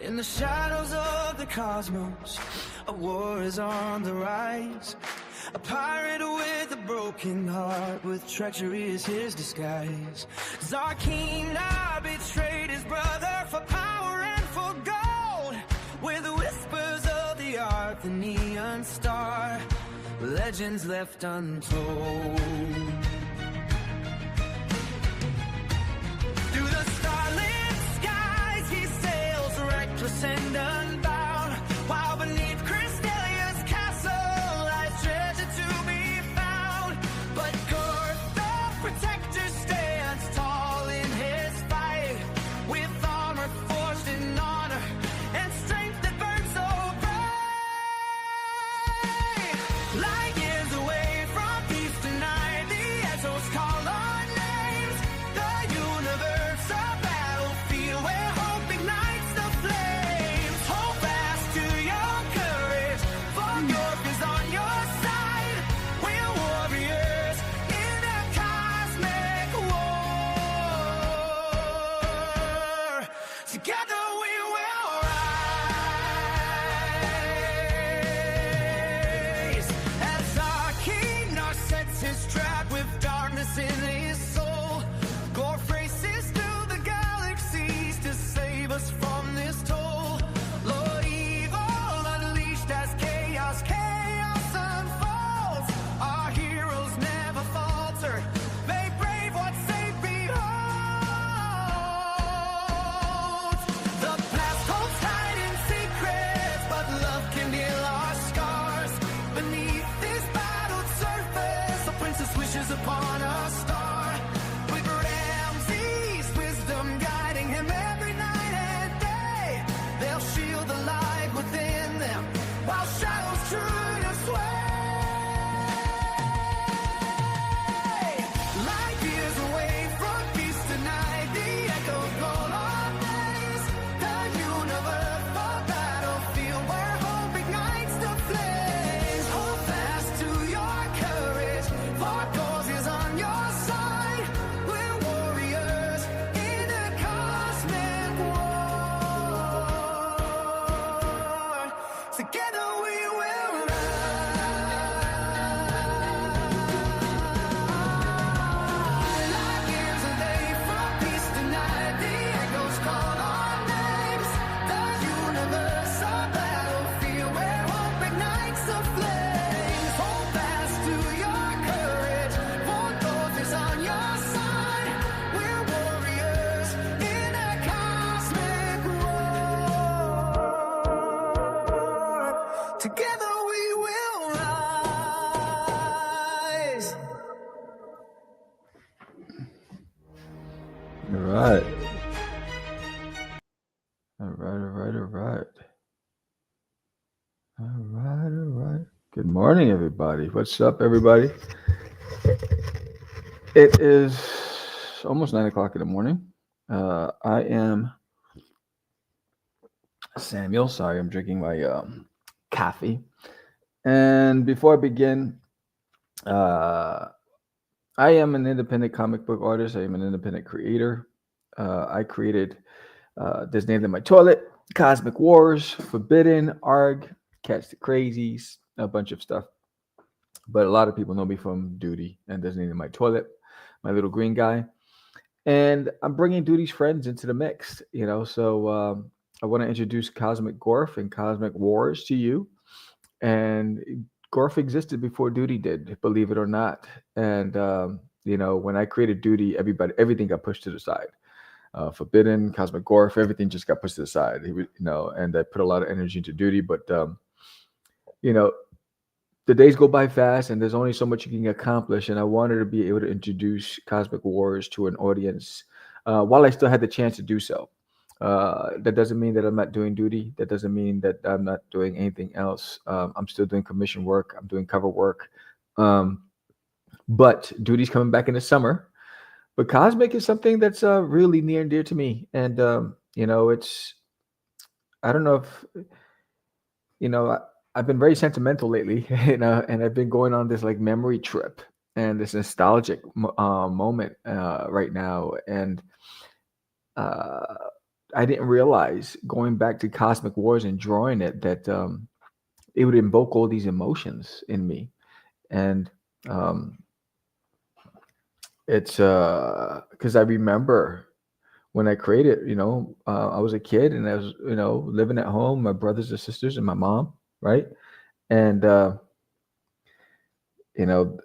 In the shadows of the cosmos, a war is on the rise. A pirate with a broken heart, with treachery is his disguise. Zarkina betrayed his brother for power and for gold. With the whispers of the art, the neon star, legends left untold. Through the starlit skies he sails, reckless and unbound, while beneath Crystalia's castle lies treasure to be found. But Gorf, the protector, stands tall in his fight, with armor forged in honor and strength that burns so bright. Light years away from peace tonight, the echoes call our names. The universe, a battlefield where hope ignites the flames. Hold fast to your courage, for Gorf is on your side. We're warriors in a cosmic war. Together we will rise. As Arkina sets his trap with darkness in his soul, Gorf races through the galaxies to save us from this toll. Lord Evil unleashed as chaos unfolds. Our heroes never falter, they brave what safe beholds. The past holds hiding secrets, but love can heal our scars. Beneath this battled surface, a princess wishes upon a star. With Ramsey's wisdom guiding him every night and day, they'll shield the light within them, while shadows try to sway. Light years away from peace tonight, the echoes call our names. The universe, a battlefield where hope ignites the flames. Hold fast to your courage, for Gorf is on your side. We're warriors in a cosmic war. Together we will rise. Light years away from peace tonight, the echoes call our names. The universe, a battlefield where hope ignites the flames. Hold fast to your courage, for Gorf is on your side. We're warriors in a cosmic war. Together we will rise. All right. All right. Good morning, everybody. What's up, everybody? It is almost 9 o'clock in the morning. I am Samuel. Sorry, I'm drinking my coffee. And before I begin, I am an independent comic book artist. I am an independent creator. I created There's Names in My Toilet, Cosmic Wars, Forbidden, ARG, Catch the Crazies, a bunch of stuff. But a lot of people know me from Duty and There's Names in My Toilet, my little green guy. And I'm bringing Duty's friends into the mix, so I want to introduce Cosmic Gorf and Cosmic Wars to you. And Gorf existed before Duty did, believe it or not. And, when I created Duty, everything got pushed to the side. Forbidden, Cosmic Gorf, everything just got pushed to the side. And I put a lot of energy into Duty, but the days go by fast, and there's only so much you can accomplish. And I wanted to be able to introduce Cosmic Wars to an audience while I still had the chance to do so. That doesn't mean that I'm not doing Duty. That doesn't mean that I'm not doing anything else. I'm still doing commission work. I'm doing cover work. But Duty's coming back in the summer. But Cosmic is something that's really near and dear to me. And, it's, I don't know if, I've been very sentimental lately, and I've been going on this like memory trip and this nostalgic moment right now. And I didn't realize going back to Cosmic Wars and drawing it that it would invoke all these emotions in me. And um, it's because I remember when I created, I was a kid and I was, living at home, my brothers and sisters and my mom, right? And, you know,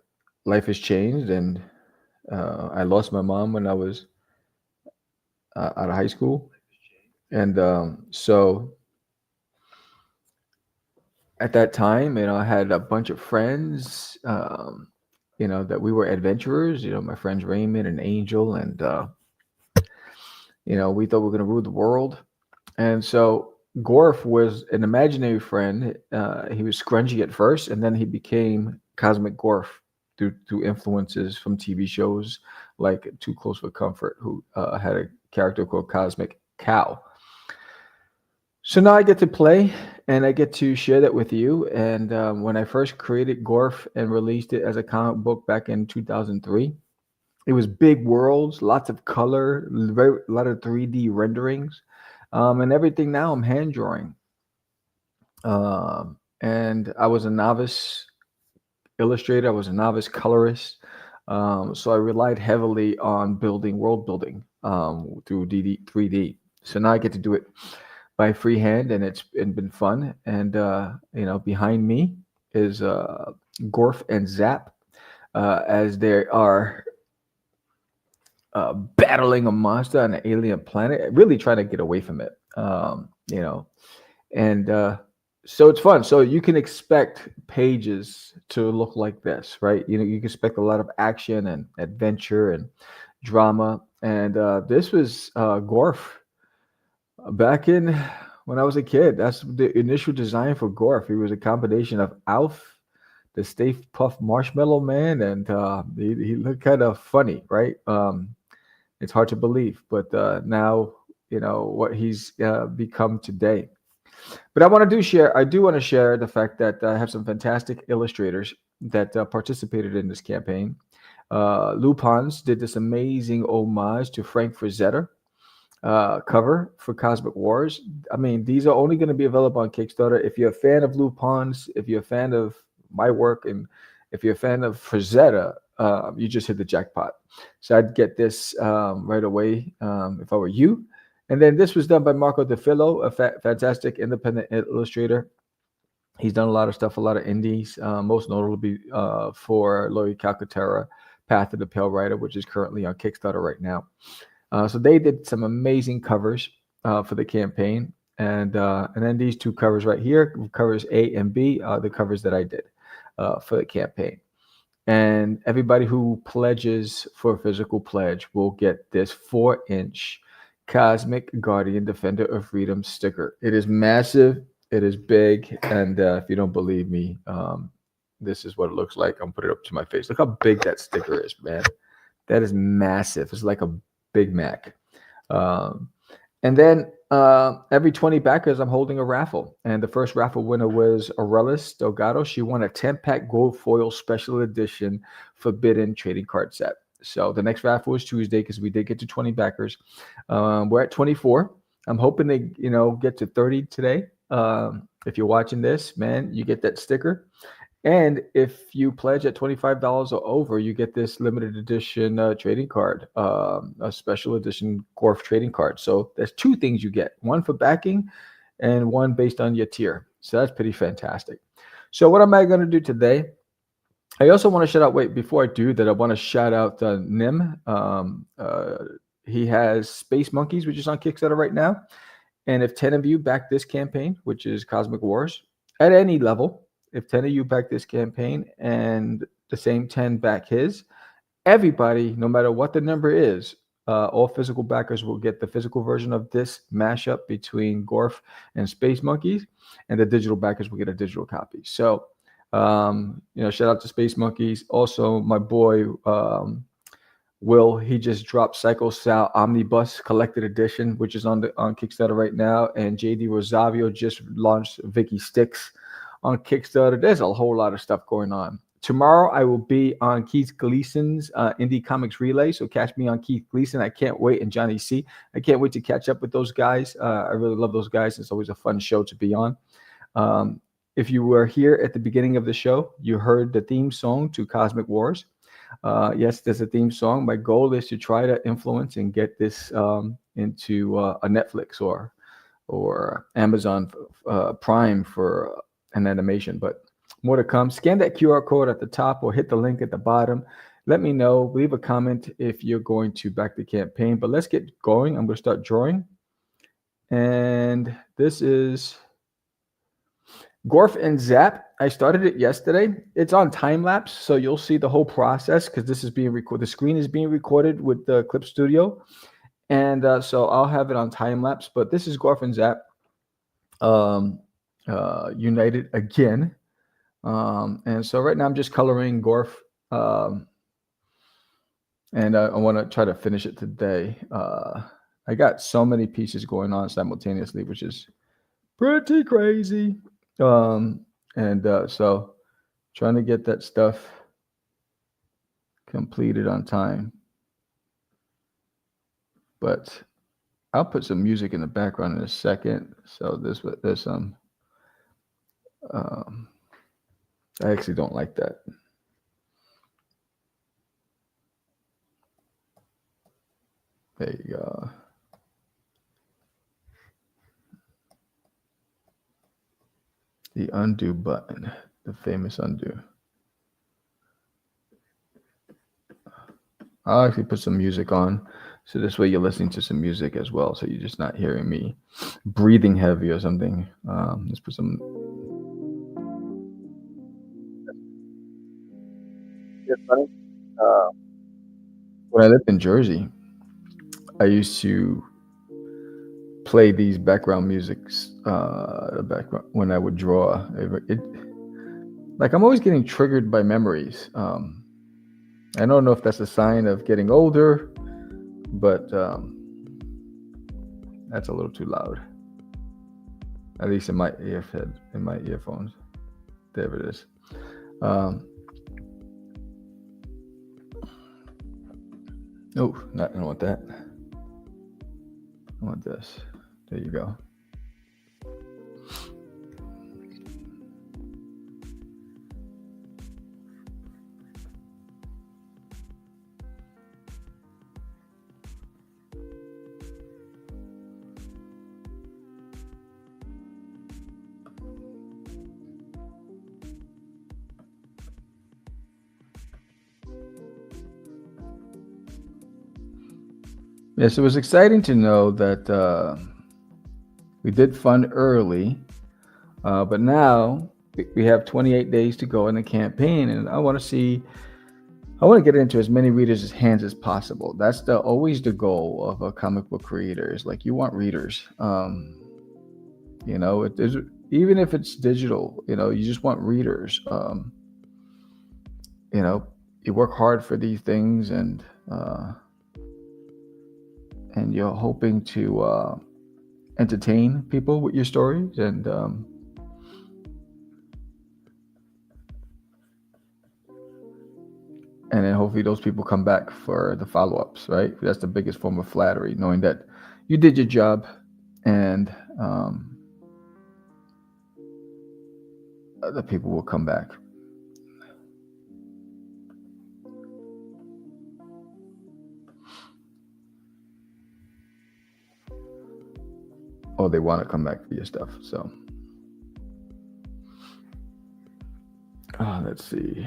life has changed and I lost my mom when I was out of high school. And so at that time, I had a bunch of friends, that we were adventurers, my friends Raymond and Angel, and, we thought we were going to rule the world. And so Gorf was an imaginary friend. He was Scrunchy at first, and then he became Cosmic Gorf through influences from TV shows like Too Close for Comfort, who had a character called Cosmic Cow. So now I get to play and I get to share that with you. And when I first created Gorf and released it as a comic book back in 2003, it was big worlds, lots of color, a lot of 3D renderings, and everything now I'm hand drawing. And I was a novice illustrator, I was a novice colorist. So I relied heavily on world building through 3D. So now I get to do it by freehand, and it's been fun. And behind me is Gorf and Zap, as they are battling a monster on an alien planet, really trying to get away from it. And so it's fun. So you can expect pages to look like this, right? You can expect a lot of action and adventure and drama. And this was Gorf back in when I was a kid. That's the initial design for Gorf. He was a combination of Alf, the Stay Puft Marshmallow Man, and he looked kind of funny, right? It's hard to believe, but now what he's become today. But I do want to share the fact that I have some fantastic illustrators that participated in this campaign. Lupons did this amazing homage to Frank Frazetta cover for Cosmic Wars. I mean, these are only going to be available on Kickstarter. If you're a fan of Lupons, if you're a fan of my work, and if you're a fan of Frazetta, you just hit the jackpot. So I'd get this right away if I were you. And then this was done by Marco DeFillo, a fantastic independent illustrator. He's done a lot of stuff, a lot of indies, most notably for Laurie Calcaterra, Path of the Pale Rider, which is currently on Kickstarter right now. So they did some amazing covers for the campaign. And then these two covers right here, covers A and B, are the covers that I did for the campaign. And everybody who pledges for a physical pledge will get this 4-inch Cosmic Guardian Defender of Freedom sticker. It is massive. It is big. And if you don't believe me, this is what it looks like. I'll put it up to my face. Look how big that sticker is, man. That is massive. It's like a Big Mac. And then every 20 backers, I'm holding a raffle. And the first raffle winner was Aurelis Delgado. She won a 10-pack gold foil special edition Forbidden trading card set. So the next raffle is Tuesday because we did get to 20 backers. We're at 24. I'm hoping they, get to 30 today. If you're watching this, man, you get that sticker. And if you pledge at $25 or over, you get this limited edition trading card, a special edition Gorf trading card. So there's two things you get, one for backing and one based on your tier. So that's pretty fantastic. So what am I going to do today? I also want to shout out, before I do that, I want to shout out Nim. He has Space Monkeys, which is on Kickstarter right now. And if 10 of you back this campaign, which is Cosmic Wars, at any level, if 10 of you back this campaign and the same 10 back his, everybody, no matter what the number is, all physical backers will get the physical version of this mashup between Gorf and Space Monkeys, and the digital backers will get a digital copy. So, shout out to Space Monkeys. Also, my boy, Will, he just dropped Psycho Sal Omnibus Collected Edition, which is on Kickstarter right now. And JD Rosario just launched Vicky Sticks on Kickstarter. There's a whole lot of stuff going on. Tomorrow I will be on Keith Gleason's Indie Comics Relay, so catch me on Keith Gleason. I can't wait, and Johnny C. I can't wait to catch up with those guys. I really love those guys. It's always a fun show to be on. If you were here at the beginning of the show, you heard the theme song to Cosmic Wars. Yes, there's a theme song. My goal is to try to influence and get this into a Netflix or Amazon Prime for an animation, but more to come. Scan that QR code at the top or hit the link at the bottom. Let me know. Leave a comment if you're going to back the campaign. But let's get going. I'm going to start drawing. And this is Gorf and Zap. I started it yesterday. It's on time lapse, so you'll see the whole process because this is being recorded. The screen is being recorded with the Clip Studio. And so I'll have it on time lapse. But this is Gorf and Zap united again. And so right now I'm just coloring Gorf, and I want to try to finish it today. I got so many pieces going on simultaneously, which is pretty crazy. So trying to get that stuff completed on time. But I'll put some music in the background in a second. So there's some. I actually don't like that. There you go. The undo button, the famous undo. I'll actually put some music on. So this way you're listening to some music as well. So you're just not hearing me breathing heavy or something. Let's put some. It's funny. When I lived in Jersey, I used to play these background musics background when I would draw. Like I'm always getting triggered by memories. I don't know if that's a sign of getting older, but that's a little too loud. At least in my earphones. There it is. Oh, I don't want that. I want this. There you go. Yes, it was exciting to know that we did fund early, but now we have 28 days to go in the campaign, and I want to get it into as many readers' hands as possible. That's always the goal of a comic book creator. Is like you want readers. Even if it's digital, you just want readers. You work hard for these things, and you're hoping to entertain people with your stories, and then hopefully those people come back for the follow-ups, right? That's the biggest form of flattery, knowing that you did your job, and other people will come back. Or they want to come back for your stuff. So, let's see.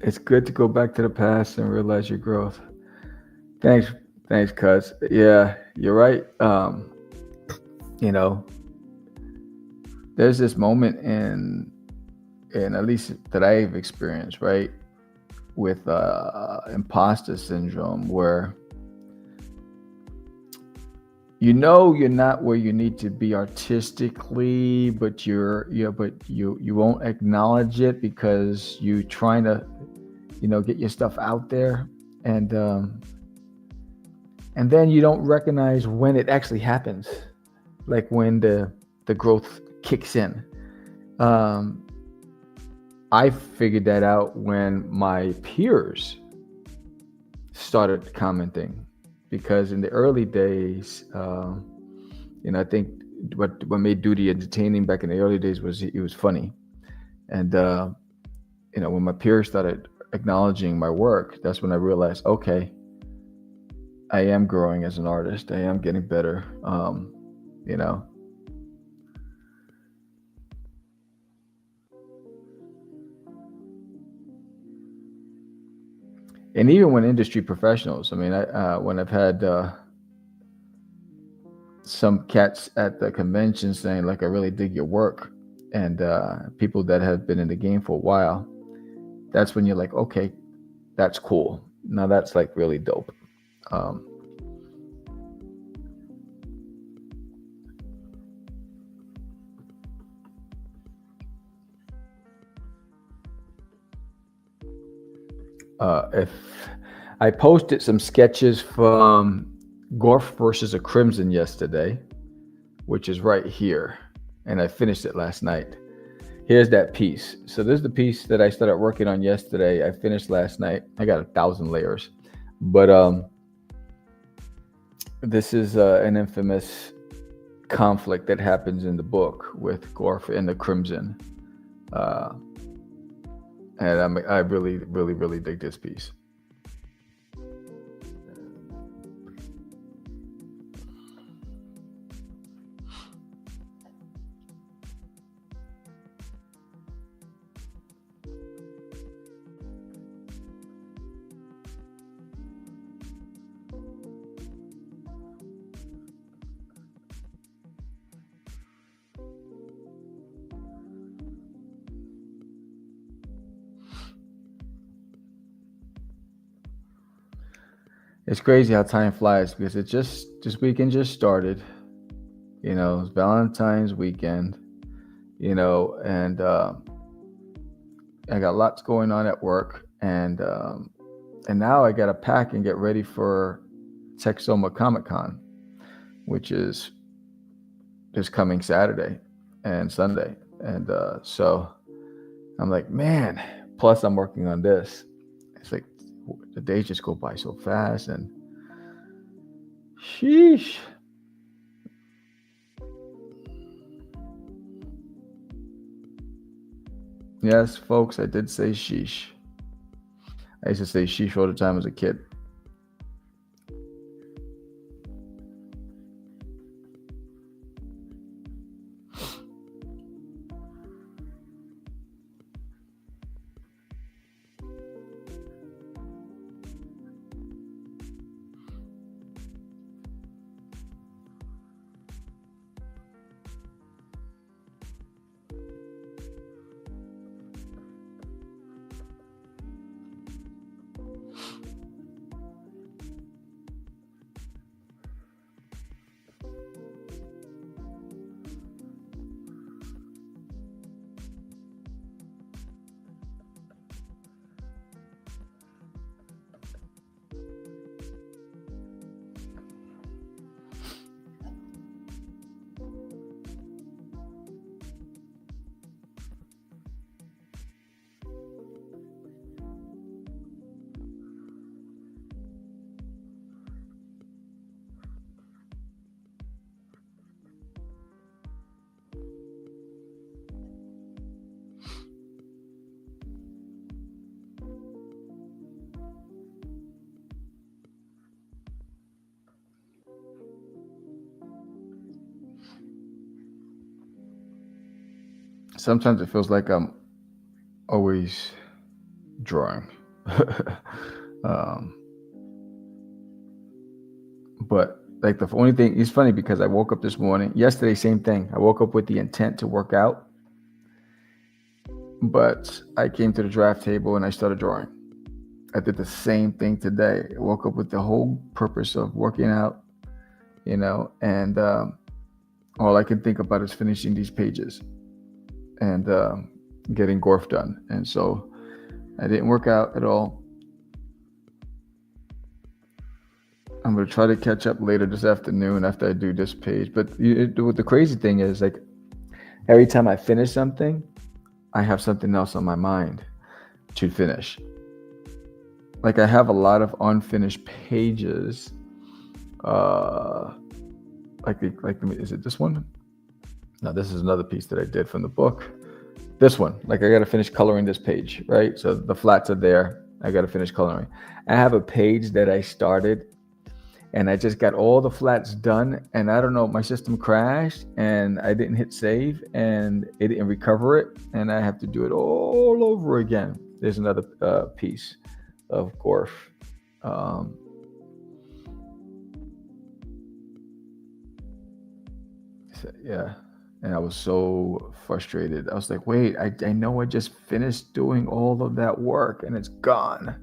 It's good to go back to the past and realize your growth. Thanks, cuz. Yeah, you're right. There's this moment in at least that I've experienced, right, with imposter syndrome, where you're not where you need to be artistically, but you won't acknowledge it because you're trying to get your stuff out there, and then you don't recognize when it actually happens. like when the growth kicks in. Um, I figured that out when my peers started commenting, because in the early days, I think what made duty entertaining back in the early days was it was funny, and when my peers started acknowledging my work, that's when I realized, okay, I am growing as an artist. I am getting better. You know, and even when industry professionals, I mean, when I've had some cats at the convention saying like, I really dig your work, and people that have been in the game for a while, that's when you're like, okay, that's cool. Now that's like really dope. Um, if I posted some sketches from Gorf versus a Crimson yesterday, which is right here, and I finished it last night. Here's that piece. So this is the piece that I started working on yesterday. I finished last night. I got 1,000 layers, but this is an infamous conflict that happens in the book with Gorf and the Crimson, uh, and I really, really, really dig this piece. It's crazy how time flies, because it just this weekend just started. It's Valentine's weekend. And I got lots going on at work, and now I got to pack and get ready for Texoma Comic Con, which is this coming Saturday and Sunday, and so I'm like, man. Plus, I'm working on this. It's like the days just go by so fast, and sheesh. Yes, folks, I did say sheesh. I used to say sheesh all the time as a kid. Sometimes it feels like I'm always drawing. um, but like the only thing, it's funny because I woke up this morning, yesterday, same thing. I woke up with the intent to work out, but I came to the draft table and I started drawing. I did the same thing today. I woke up with the whole purpose of working out, and all I can think about is finishing these pages and getting Gorf done. And so I didn't work out at all. I'm gonna try to catch up later this afternoon after I do this page. But the crazy thing is, like, every time I finish something, I have something else on my mind to finish. Like, I have a lot of unfinished pages. Is it this one? No, this is another piece that I did from the book. This one, like, I got to finish coloring this page, right? So the flats are there. I got to finish coloring. I have a page that I started, and I just got all the flats done, and I don't know, my system crashed, and I didn't hit save, and it didn't recover it, and I have to do it all over again. There's another piece of Gorf. Yeah, and I was so frustrated. I was like, wait, I know I just finished doing all of that work, and it's gone.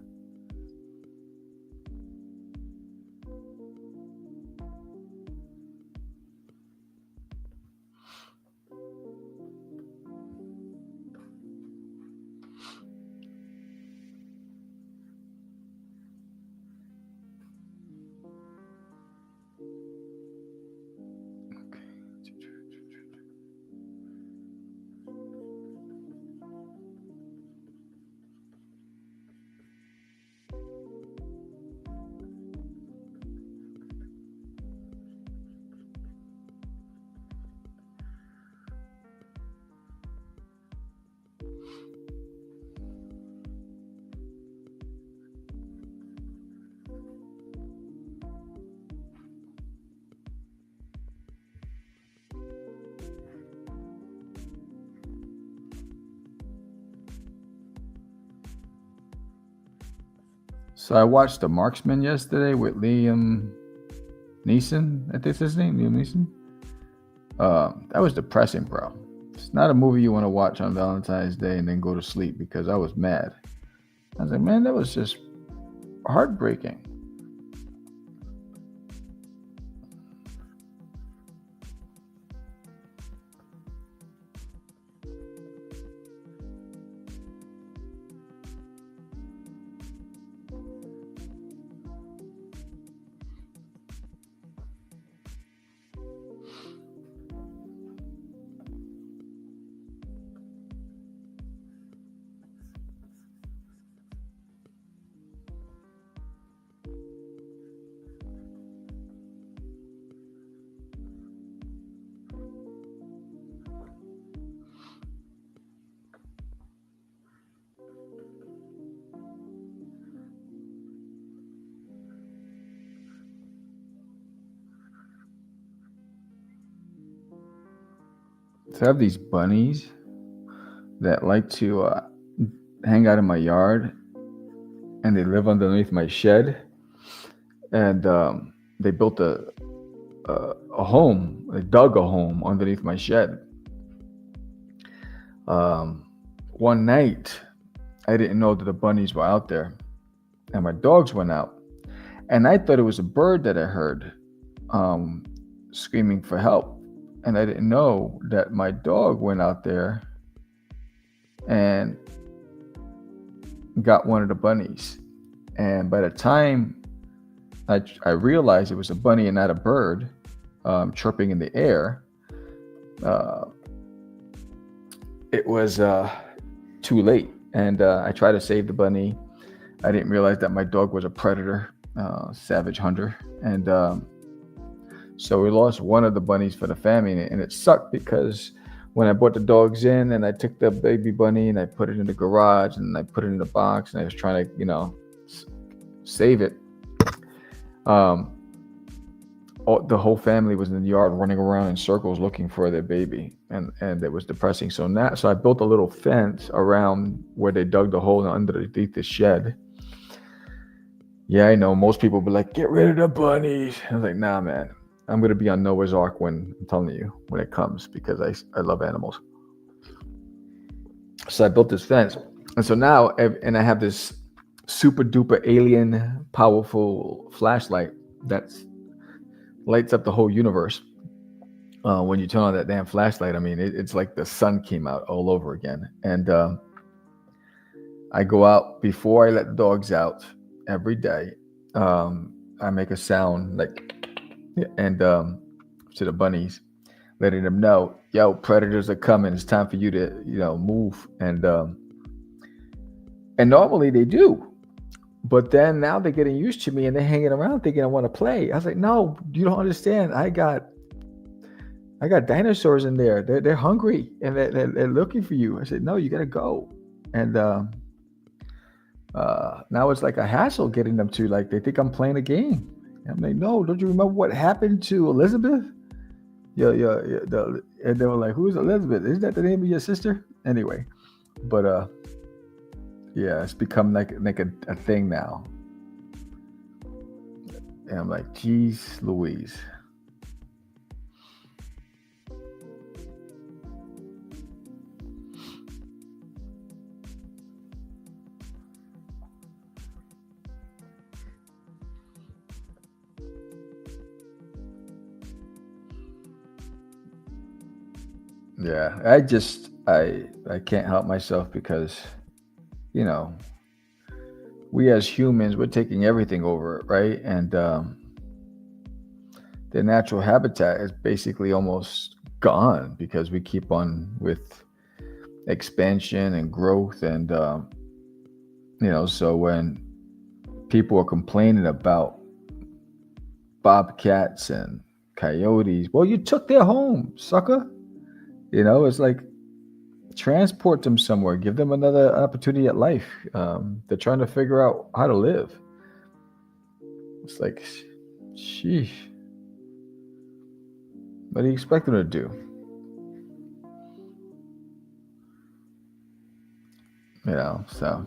So I watched The Marksman yesterday with Liam Neeson. I think that's his name, Liam Neeson. That was depressing, bro. It's not a movie you want to watch on Valentine's Day and then go to sleep, because I was mad. I was like, man, that was just heartbreaking. So I have these bunnies that like to hang out in my yard, and they live underneath my shed. And they built a home. They dug a home underneath my shed. One night, I didn't know that the bunnies were out there, and my dogs went out, and I thought it was a bird that I heard screaming for help. And I didn't know that my dog went out there and got one of the bunnies. And by the time I realized it was a bunny and not a bird chirping in the air, it was too late. And I tried to save the bunny. I didn't realize that my dog was a predator, savage hunter. And so we lost one of the bunnies for the family, and it sucked, because when I brought the dogs in and I took the baby bunny and I put it in the garage and I put it in the box and I was trying to, save it, the whole family was in the yard running around in circles looking for their baby, and it was depressing. So I built a little fence around where they dug the hole underneath the shed. Yeah, I know most people be like, get rid of the bunnies. I was like, nah, man. I'm going to be on Noah's Ark when it comes, because I love animals. So I built this fence. And so now, and I have this super duper alien powerful flashlight that lights up the whole universe. When you turn on that damn flashlight, I mean, it's like the sun came out all over again. And I go out before I let the dogs out every day. I make a sound like, and to the bunnies, letting them know, yo, predators are coming. It's time for you to, move. And normally they do. But then now they're getting used to me and they're hanging around thinking I want to play. I was like, no, you don't understand. I got dinosaurs in there. They're hungry and they're looking for you. I said, no, you got to go. And now it's like a hassle getting them to, like, they think I'm playing a game. And I'm like, no, don't you remember what happened to Elizabeth? Yeah. And they were like, who's Elizabeth? Isn't that the name of your sister? Anyway, but yeah, it's become like a thing now. And I'm like, geez Louise. Yeah, I can't help myself because, you know, we as humans, we're taking everything over, right? And their natural habitat is basically almost gone because we keep on with expansion and growth. And, so when people are complaining about bobcats and coyotes, well, you took their home, sucker. It's like, transport them somewhere, give them another opportunity at life. They're trying to figure out how to live. It's like, sheesh. What do you expect them to do? So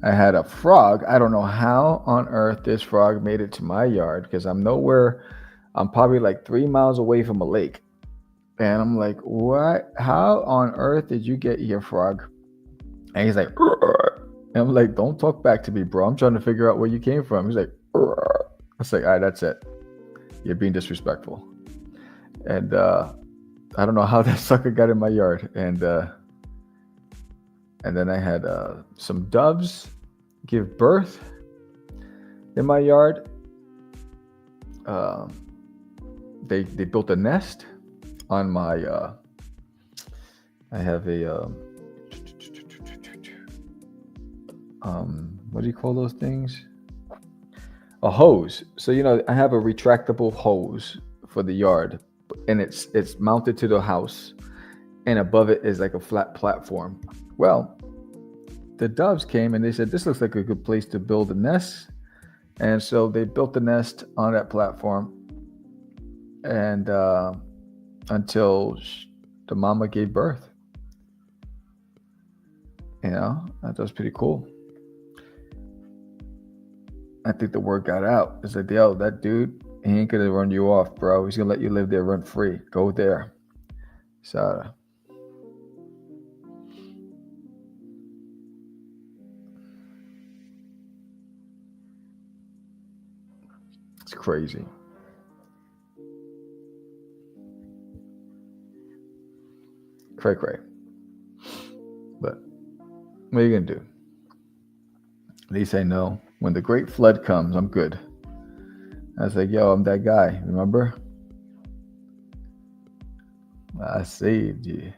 I had a frog. I don't know how on earth this frog made it to my yard because I'm probably like 3 miles away from a lake. And I'm like, what? How on earth did you get here, frog? And he's like, "Urgh." And I'm like, don't talk back to me, bro. I'm trying to figure out where you came from. He's like, "Urgh." I was like, all right, that's it. You're being disrespectful. And I don't know how that sucker got in my yard. And then I had some doves give birth in my yard. They built a nest on my. I have a. What do you call those things? A hose. So I have a retractable hose for the yard, and it's mounted to the house, and above it is like a flat platform. Well, the doves came and they said, this looks like a good place to build a nest. And so they built the nest on that platform, and until the mama gave birth. That was pretty cool. I think the word got out. It's like, yo, that dude, he ain't gonna run you off, bro. He's gonna let you live there rent free. Go there. So it's crazy. Cray. But what are you gonna do? At least I know when the great flood comes, I'm good. I was like, yo, I'm that guy, remember? I saved you.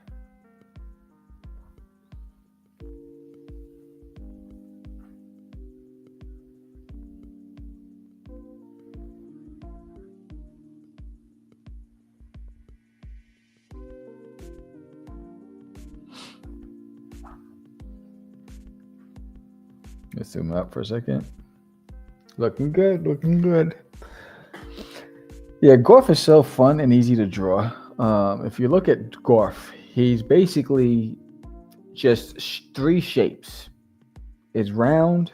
Let's zoom out for a second. Looking good. Yeah, Gorf is so fun and easy to draw. If you look at Gorf, he's basically just 3 shapes. It's round,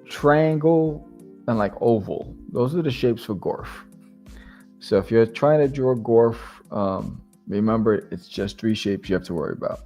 triangle, and like oval. Those are the shapes for Gorf. So if you're trying to draw Gorf, remember it's just 3 shapes you have to worry about.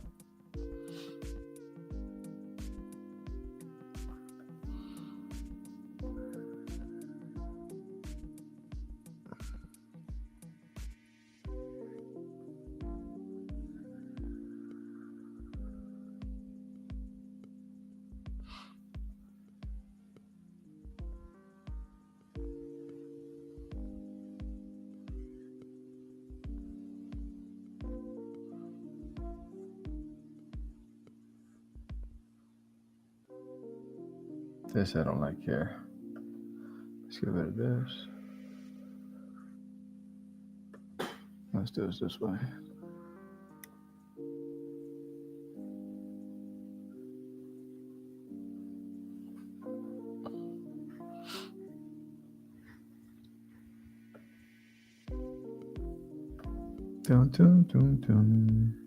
This I don't like here. Let's get rid of this. Let's do this way. Dun, dun, dun, dun.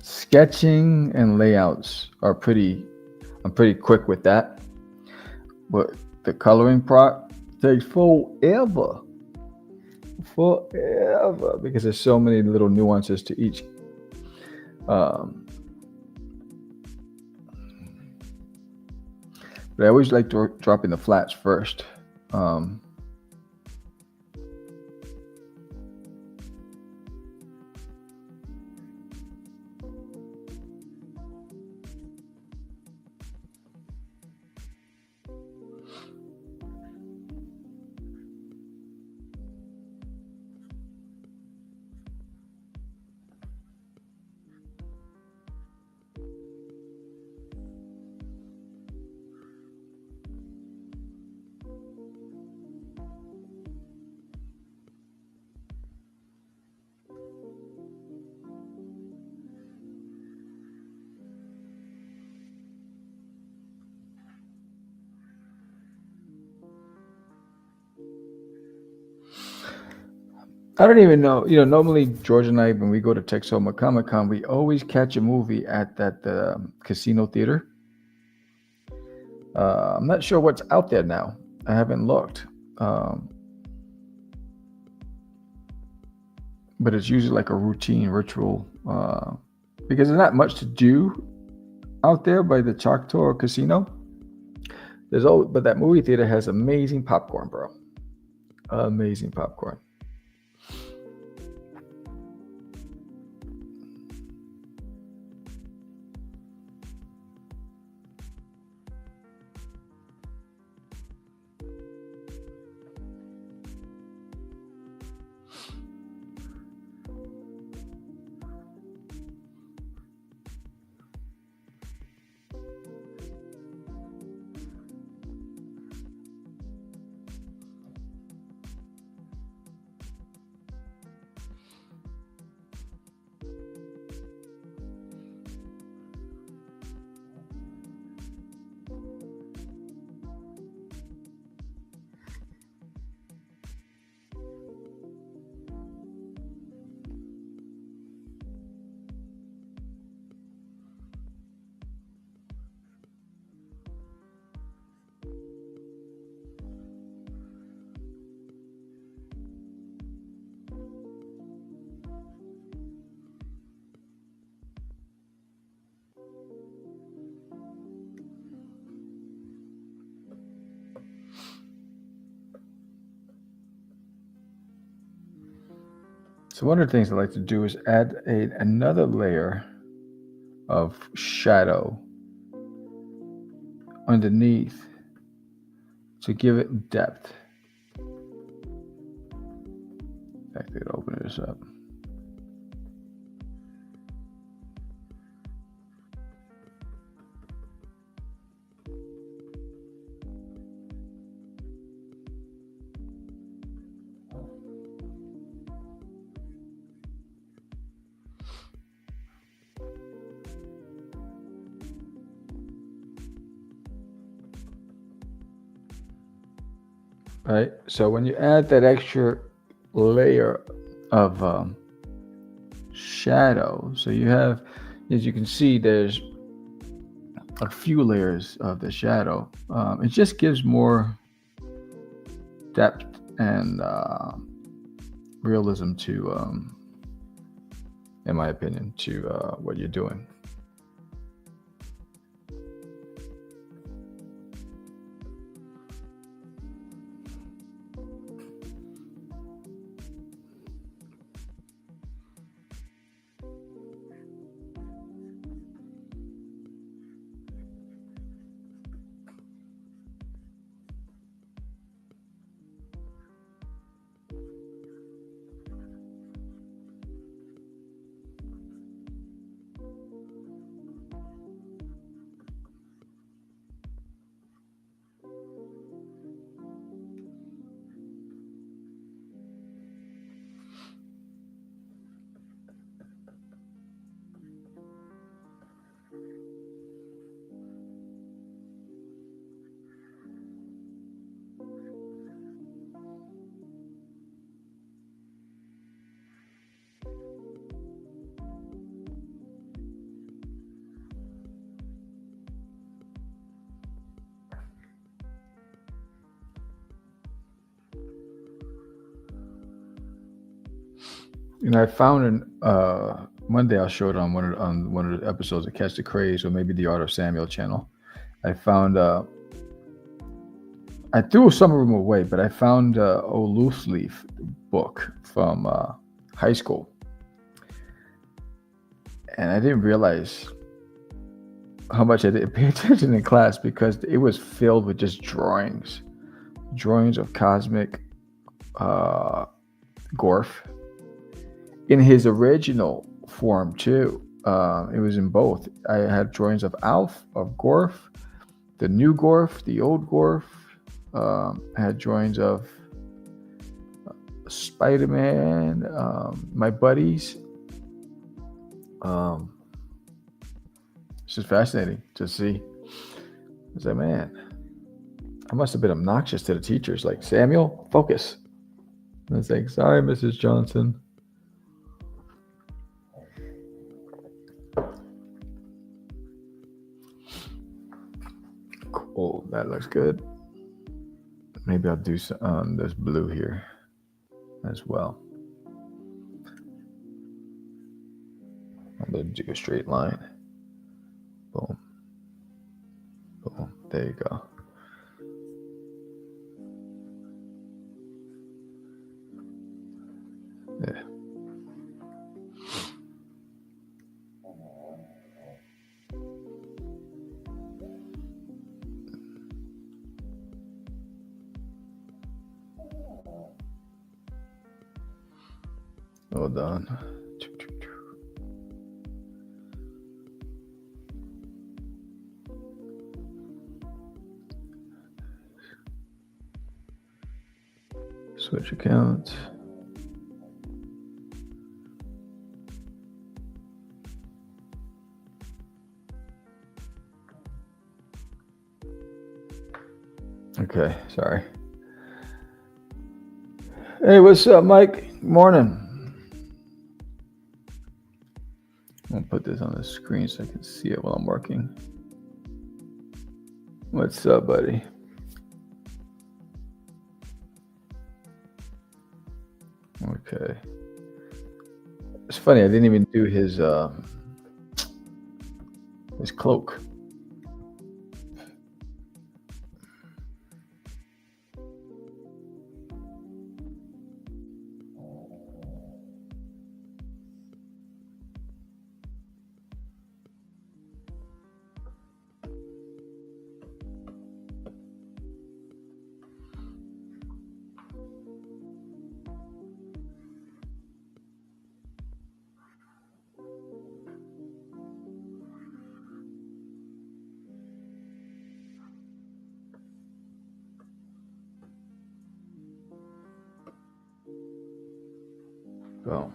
Sketching and layouts are I'm pretty quick with that. But the coloring part takes forever. Because there's so many little nuances to each. But I always like dropping the flats first. I don't even know. Normally George and I, when we go to Texoma Comic Con, we always catch a movie at that casino theater. I'm not sure what's out there now. I haven't looked. But it's usually like a routine ritual because there's not much to do out there by the Choctaw Casino. But that movie theater has amazing popcorn, bro. Amazing popcorn. So one of the things I like to do is add another layer of shadow underneath to give it depth. In fact, I could open this up. Right, so when you add that extra layer of shadow, so you have, as you can see, there's a few layers of the shadow. It just gives more depth and realism to, in my opinion, to what you're doing. I found Monday I'll show it on one of the episodes of Catch the Craze or maybe the Art of Samuel channel. I found I threw some of them away, but I found a loose leaf book from high school, and I didn't realize how much I didn't pay attention in class because it was filled with just drawings of Cosmic Gorf in his original form too. It was in both. I had drawings of Alf, of Gorf, the new Gorf, the old Gorf. I had drawings of Spider-Man, my buddies. It's just fascinating to see. I was like, man, I must have been obnoxious to the teachers. Like, Samuel, focus. And I was like, sorry, Mrs. Johnson. Cool, that looks good. Maybe I'll do some this blue here as well. I'm going to do a straight line. Boom. Boom. There you go. Yeah. Well done. Switch accounts. Okay, sorry. Hey, what's up, Mike? Morning. I'll put this on the screen so I can see it while I'm working. What's up, buddy? Okay. It's funny, I didn't even do his cloak. Go.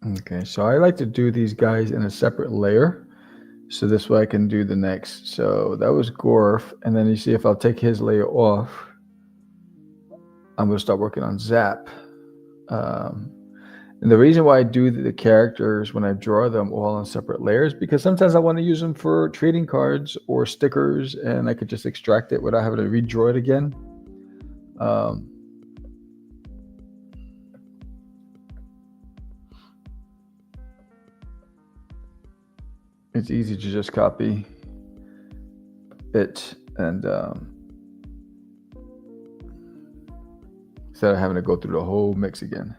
Okay, so I like to do these guys in a separate layer. So this way I can do the next. So that was Gorf. And then you see if I'll take his layer off. I'm going to start working on Zap. And the reason why I do the characters when I draw them all on separate layers, because sometimes I want to use them for trading cards or stickers, and I could just extract it without having to redraw it again. It's easy to just copy it and instead of having to go through the whole mix again.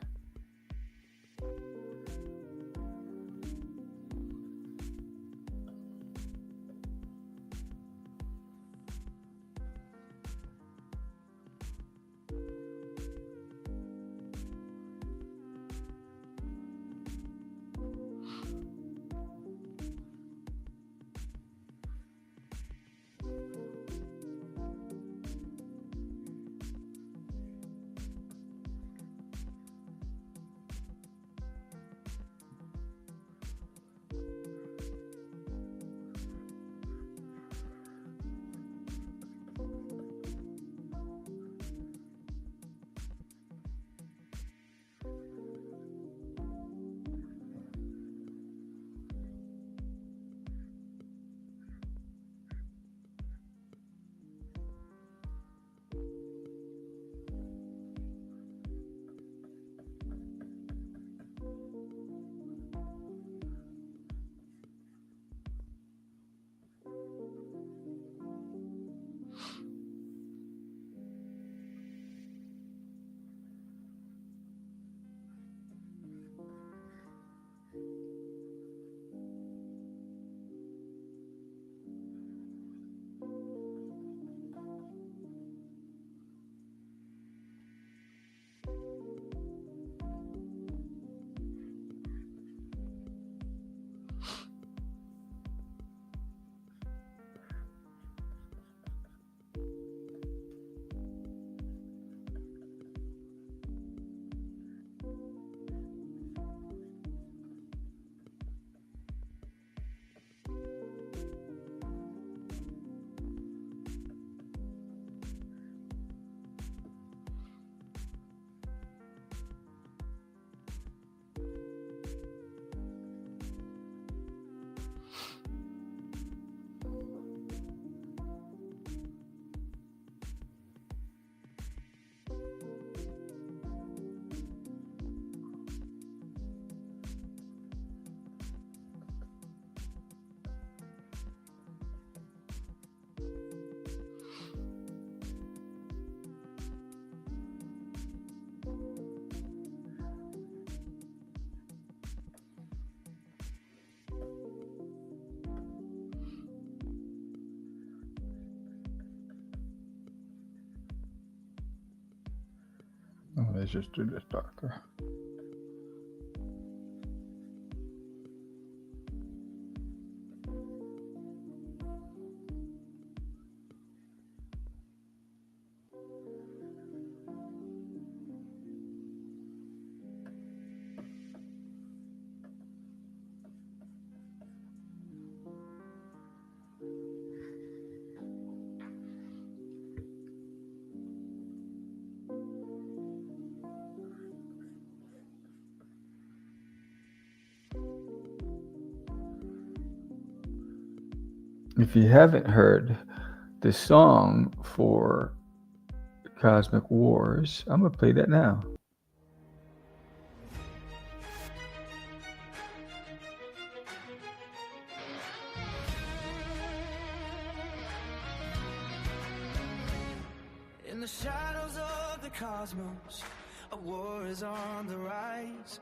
Oh, let's just do this darker. If you haven't heard the song for Cosmic Wars, I'm going to play that now. In the shadows of the cosmos, a war is on the rise.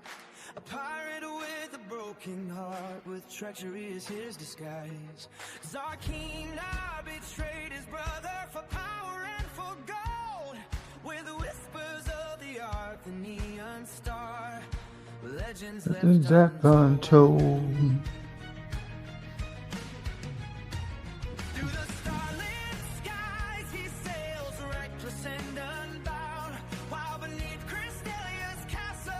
A pirate with a broken heart, with treachery is his disguise. Zarkina betrayed his brother for power and for gold. With the whispers of the ark, the neon star, legends left untold. Through the starlit skies he sails, reckless and unbound, while beneath Crystalia's castle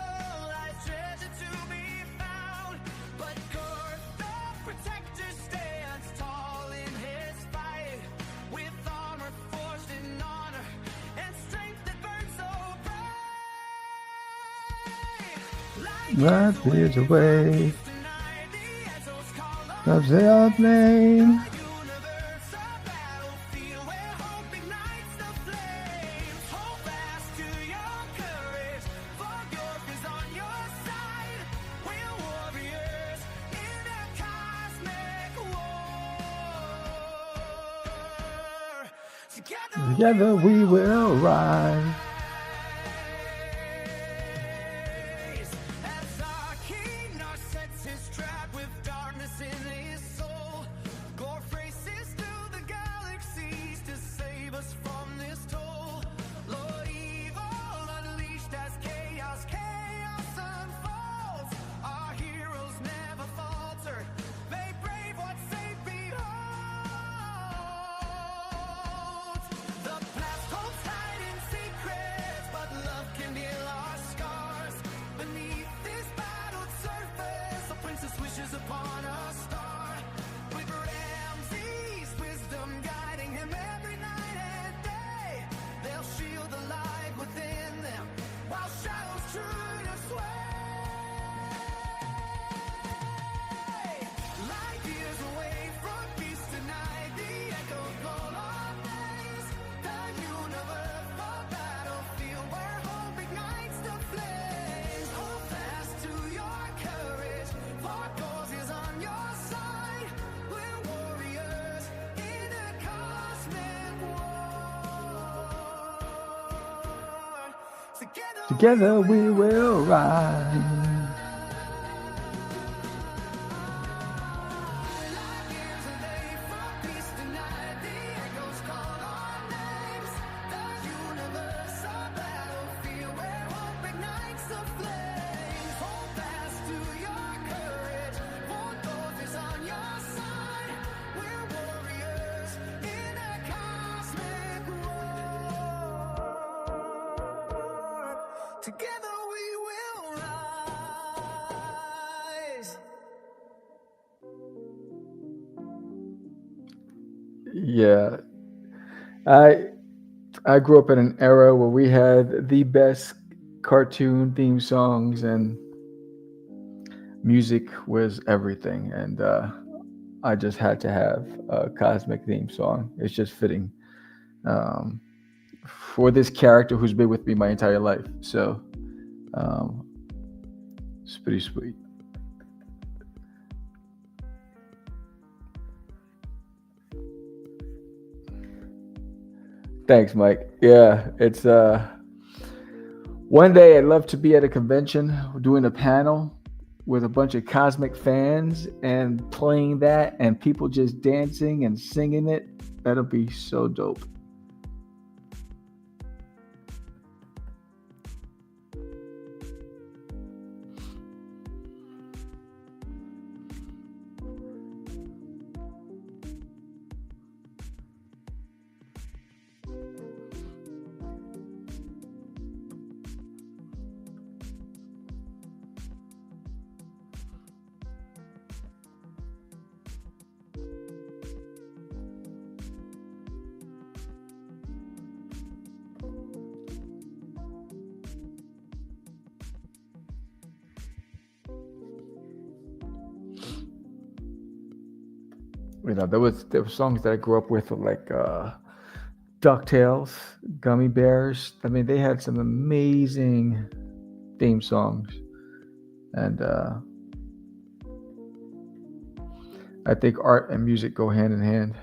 lies treasure to be found. But Gorf, the protector, stands tall in his fight, with armor forged in honor and strength that burns so Life is away. Love's our name. Universe, a battlefield where hope ignites the flames. Hold fast to your courage, for Gorf is on your side. We're warriors in a cosmic war. Together we will rise. As our king sets his trap with darkness in his soul, Gorf races through the galaxies to save us from this toll. Lord evil unleashed as chaos unfolds. Our heroes never falter, they brave what fate beholds. The past holds hiding secrets, but love can heal our scars. Beneath this battled surface, a princess wishes upon a star. With Ramses' wisdom guiding him every night and day, they'll shield the light within them, while shadows try to sway. Light years away from peace tonight, the echoes call our names. The universe, a battlefield where hope ignites the flames. Hold fast to your courage, for cause is on your side. We're warriors in a cosmic war. Together we will rise. Together we will rise. Yeah. I grew up in an era where we had the best cartoon theme songs, and music was everything. And I just had to have a cosmic theme song. It's just fitting um, for this character who's been with me my entire life. So um, it's pretty sweet. Thanks, Mike. Yeah, it's one day I'd love to be at a convention doing a panel with a bunch of cosmic fans and playing that and people just dancing and singing it. That'll be so dope. There were songs that I grew up with like DuckTales, Gummy Bears. I mean, they had some amazing theme songs, and I think art and music go hand in hand.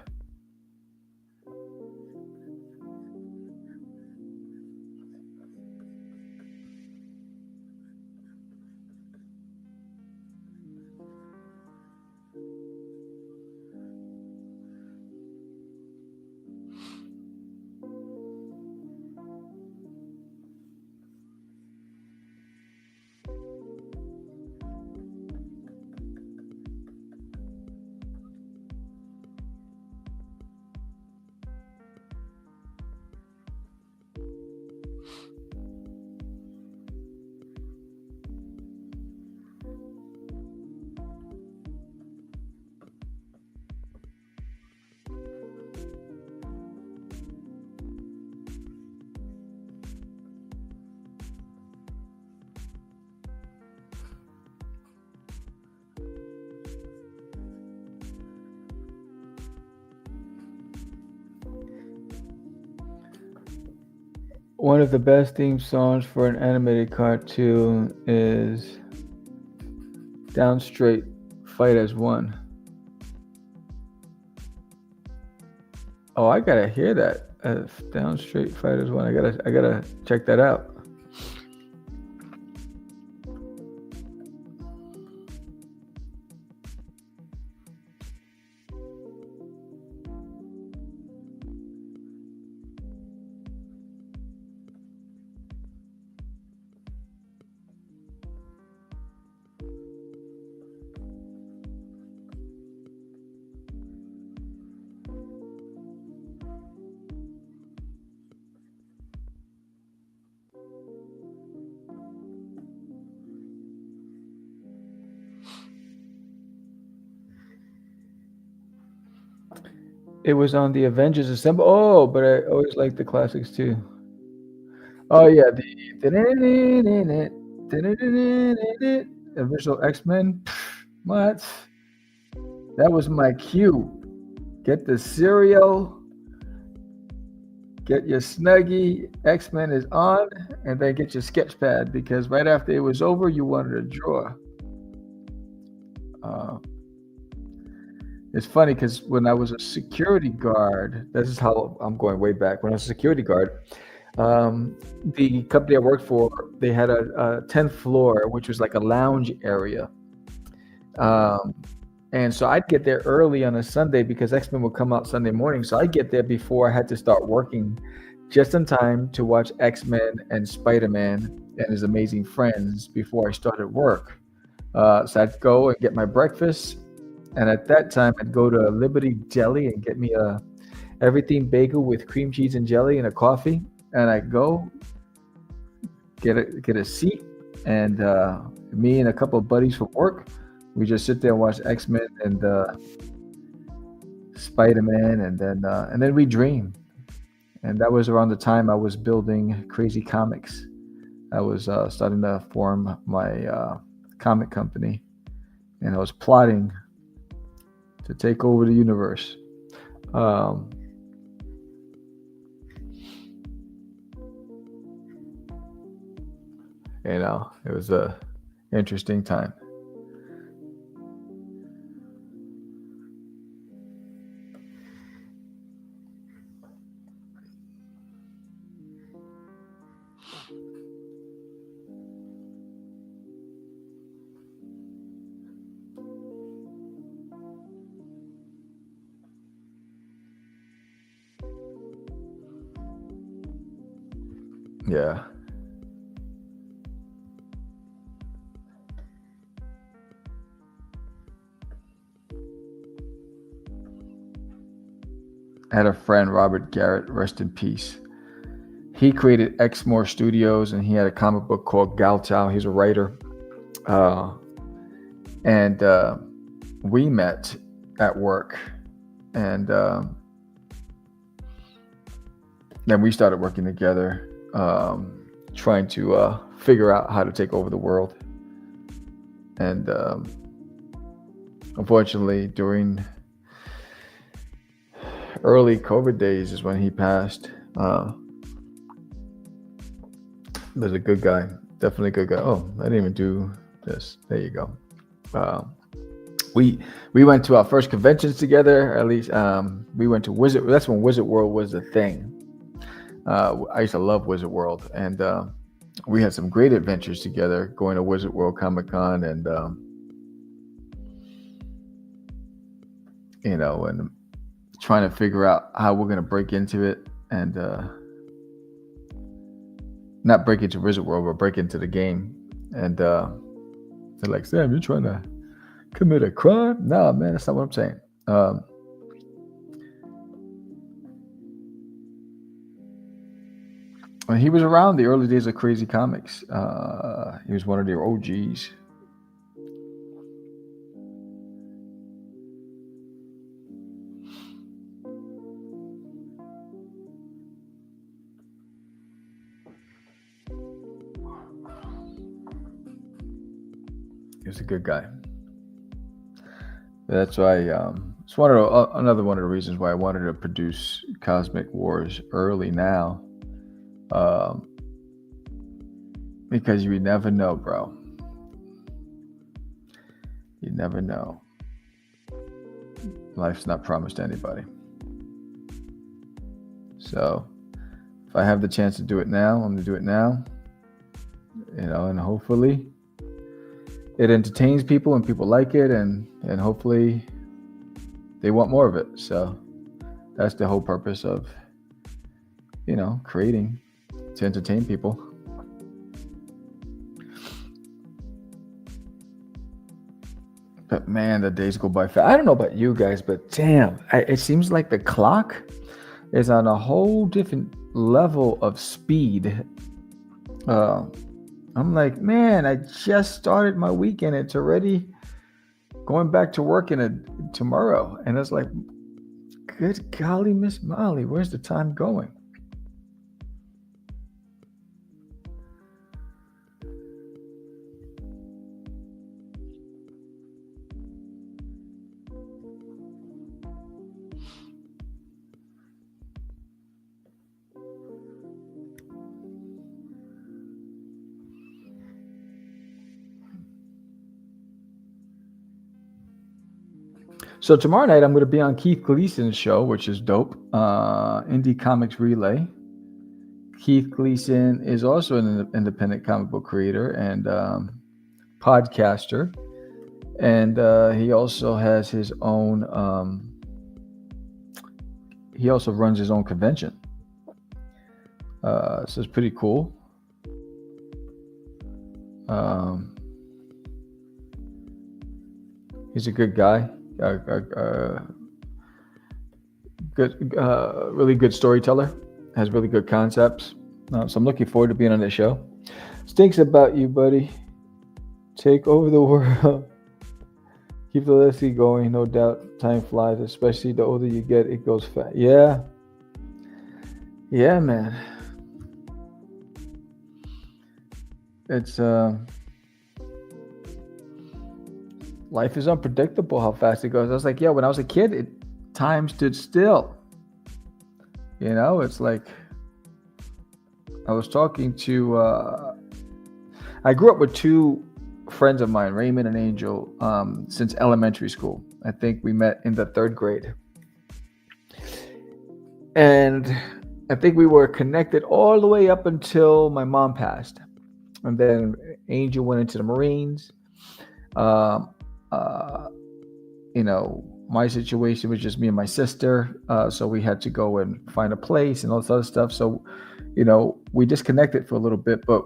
One of the best theme songs for an animated cartoon is Down Straight, Fight as One. Oh, I gotta hear that. Down Straight, Fight as One. I gotta check that out. It was on the Avengers Assemble. Oh, but I always like the classics too. Oh yeah, the original X-Men. What? That was my cue. Get the cereal, get your Snuggie. X-Men is on, and then get your sketch pad because right after it was over, you wanted to draw. Uh, it's funny because when I was a security guard, this is how I'm going way back. When I was a security guard, the company I worked for, they had a 10th floor, which was like a lounge area. Um, and so I'd get there early on a Sunday because X-Men would come out Sunday morning. So I'd get there before I had to start working, just in time to watch X-Men and Spider-Man and his amazing friends before I started work. So I'd go and get my breakfast. And at that time, I'd go to Liberty Deli and get me a everything bagel with cream cheese and jelly and a coffee. And I'd go get a seat, and me and a couple of buddies from work, we just sit there and watch X-Men and Spider-Man, and then we dream. And that was around the time I was building Crazy Comics. I was starting to form my comic company, and I was plotting to take over the universe. Um, it was a interesting time. Yeah. I had a friend, Robert Garrett, rest in peace. He created Exmoor Studios, and he had a comic book called Galtow. He's a writer. Uh, and we met at work. And then we started working together, trying to figure out how to take over the world. And unfortunately, during early COVID days is when he passed. There's a good guy, definitely a good guy. Oh, I didn't even do this. There you go. We went to our first conventions together. At least we went to Wizard. That's when Wizard World was the thing. I used to love Wizard World, and we had some great adventures together going to Wizard World Comic Con, and and trying to figure out how we're going to break into it, and not break into Wizard World, but break into the game. And they're like, Sam, you're trying to commit a crime? No, man, that's not what I'm saying. And he was around the early days of Crazy Comics. He was one of their OGs. He was a good guy. That's why it's another one of the reasons why I wanted to produce Cosmic Wars early now. Because you never know, bro. You never know. Life's not promised to anybody. So if I have the chance to do it now, I'm going to do it now. And hopefully it entertains people and people like it, and hopefully they want more of it. So that's the whole purpose of, creating, to entertain people. But man, the days go by fast. I don't know about you guys, but damn, it seems like the clock is on a whole different level of speed. I'm like, man, I just started my weekend. It's already going back to work tomorrow. And it's like, good golly, Miss Molly, where's the time going? So tomorrow night, I'm going to be on Keith Gleason's show, which is dope. Indie Comics Relay. Keith Gleason is also an independent comic book creator and podcaster. And he also has his own, he also runs his own convention. So it's pretty cool. He's a good guy. Really good storyteller, has really good concepts. So I'm looking forward to being on this show. Stinks about you, buddy. Take over the world. Keep the legacy going. No doubt, time flies. Especially the older you get, it goes fast. Yeah, man. It's life is unpredictable how fast it goes. I was like, when I was a kid, time stood still. It's like I was talking to, I grew up with two friends of mine, Raymond and Angel, since elementary school. I think we met in the 3rd grade. And I think we were connected all the way up until my mom passed. And then Angel went into the Marines. My situation was just me and my sister. So we had to go and find a place and all this other stuff. So, we disconnected for a little bit, but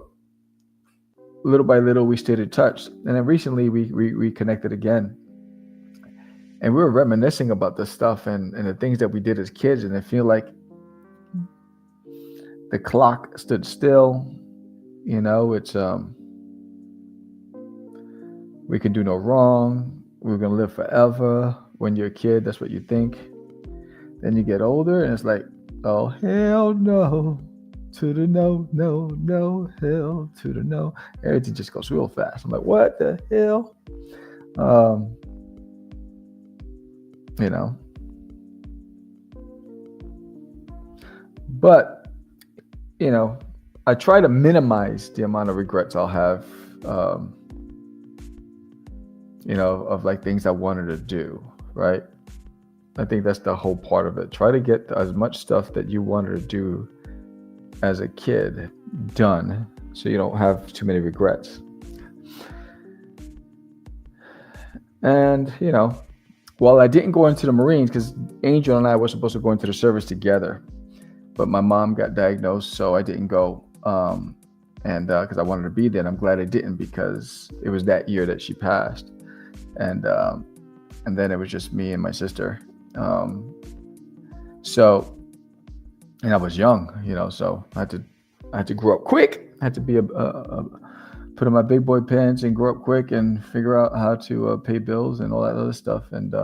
little by little we stayed in touch. And then recently we connected again. And we were reminiscing about this stuff and the things that we did as kids. And I feel like the clock stood still. It's we can do no wrong. We're going to live forever. When you're a kid, that's what you think. Then you get older and it's like, oh, hell no. To the no, hell to the no. Everything just goes real fast. I'm like, what the hell? But, I try to minimize the amount of regrets I'll have, of like things I wanted to do, right? I think that's the whole part of it. Try to get as much stuff that you wanted to do as a kid done so you don't have too many regrets. And, while I didn't go into the Marines, because Angel and I were supposed to go into the service together, but my mom got diagnosed, so I didn't go. And because I wanted to be there, and I'm glad I didn't, because it was that year that she passed. And then it was just me and my sister. So, and I was young, so I had to grow up quick. I had to be put on my big boy pants and grow up quick and figure out how to pay bills and all that other stuff. And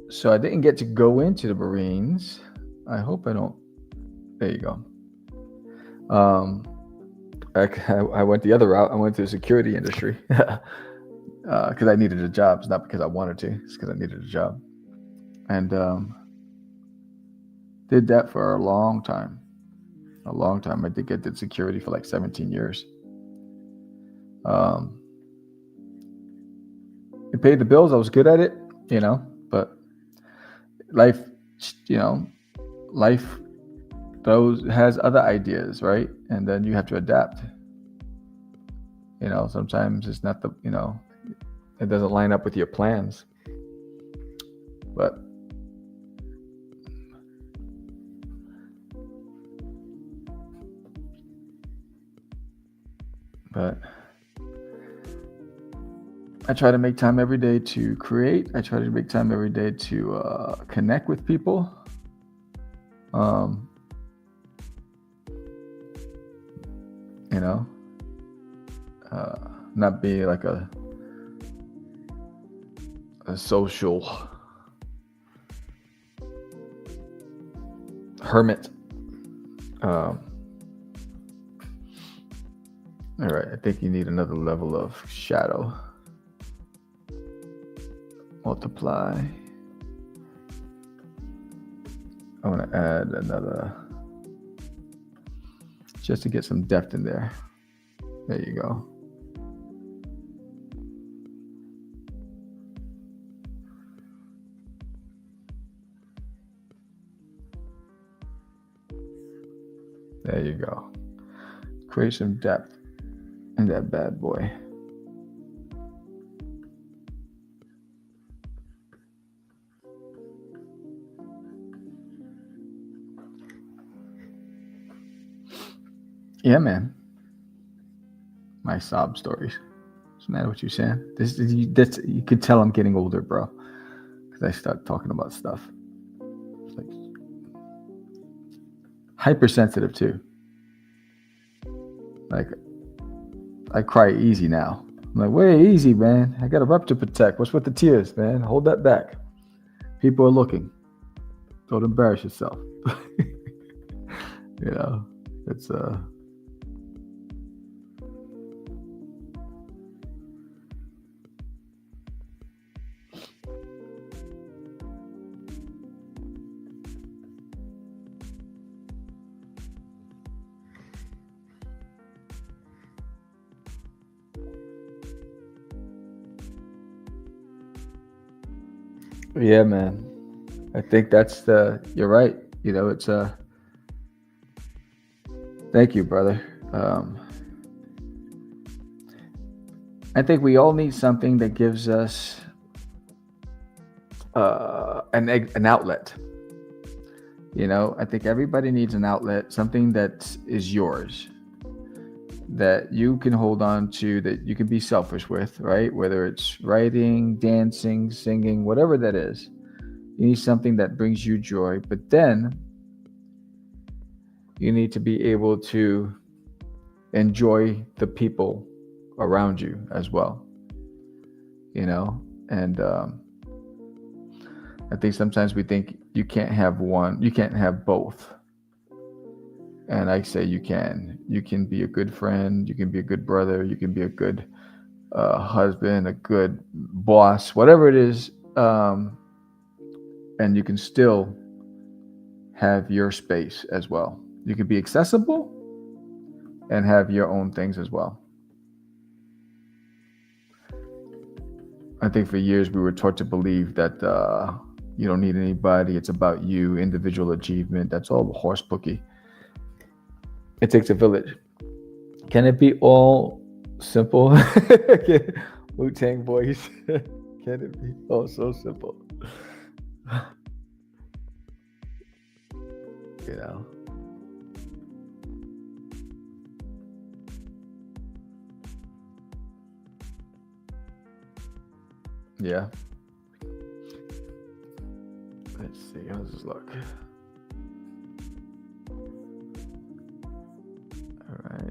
so I didn't get to go into the Marines. I hope I don't. There you go. I went the other route. I went to the security industry because I needed a job. It's not because I wanted to. It's because I needed a job. And Did that for a long time. A long time. I think I did security for like 17 years. It paid the bills. I was good at it, but life, life has other ideas, right? And then you have to adapt. Sometimes it's not it doesn't line up with your plans. But I try to make time every day to create. I try to make time every day to connect with people. Not be like a social hermit. All right, I think you need another level of shadow. Multiply. I want to add another, just to get some depth in there. There you go. There you go. Create some depth in that bad boy. Yeah, man. My sob stories. What's the matter with you, Sam? You could tell I'm getting older, bro. Because I start talking about stuff. It's like hypersensitive too. Like, I cry easy now. I'm like, way easy, man. I got a rep to protect. What's with the tears, man? Hold that back. People are looking. Don't embarrass yourself. It's yeah, man. I think you're right. It's thank you, brother. I think we all need something that gives us an outlet. I think everybody needs an outlet, something that is yours, that you can hold on to, that you can be selfish with, right? Whether it's writing, dancing, singing, whatever that is. You need something that brings you joy, but then you need to be able to enjoy the people around you as well, and I think sometimes we think you can't have one, you can't have both. And I say you can be a good friend, you can be a good brother, you can be a good husband, a good boss, whatever it is, and you can still have your space as well. You can be accessible and have your own things as well. I think for years we were taught to believe that you don't need anybody. It's about you, individual achievement. That's all horse bookie. It takes a village. Can it be all simple? Wu-Tang boys. Can it be all so simple? Yeah. Let's see. How does this look? All right.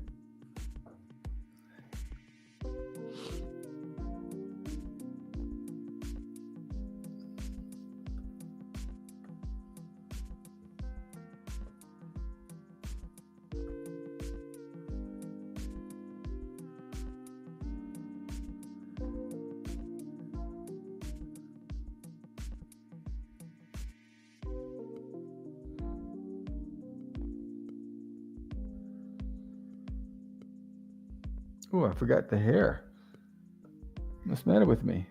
Oh, I forgot the hair. What's the matter with me?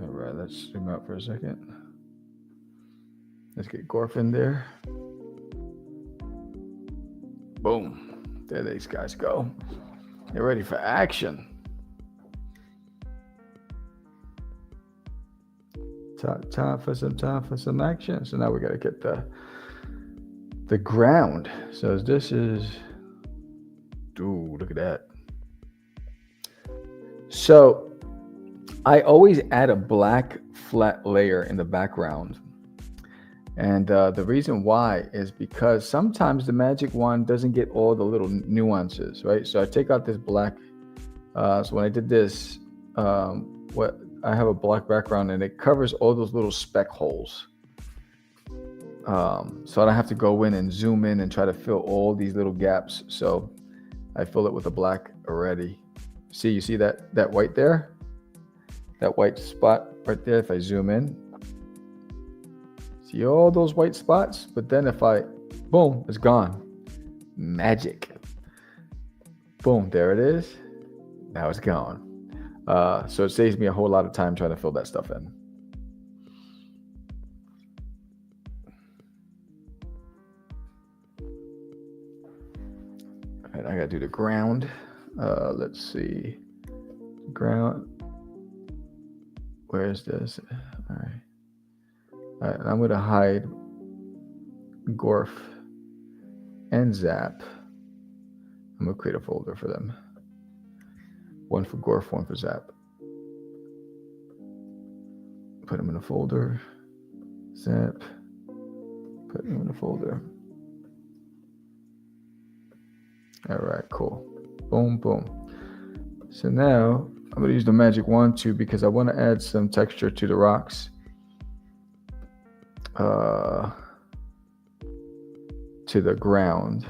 All right, let's zoom out for a second. Let's get Gorf in there. Boom. There these guys go. They're ready for action. Time for some action. So now we got to get the ground. So this is, ooh, look at that. So I always add a black flat layer in the background. And the reason why is because sometimes the magic wand doesn't get all the little nuances, right? So I take out this black. So when I did this, I have a black background and it covers all those little speck holes. So I don't have to go in and zoom in and try to fill all these little gaps. So I fill it with the black already. See, you see that white there? That white spot right there, if I zoom in. See all those white spots? But then if I, boom, it's gone. Magic. Boom, there it is. Now it's gone. So it saves me a whole lot of time trying to fill that stuff in. All right, I gotta do the ground. Let's see. Ground. Where's this? All right, I'm gonna hide Gorf and Zap. I'm gonna create a folder for them. One for Gorf, one for Zap. Put them in a folder. Zap. Put them in a folder. All right, cool. Boom, boom. So now I'm gonna use the magic wand too because I want to add some texture to the rocks. To the ground.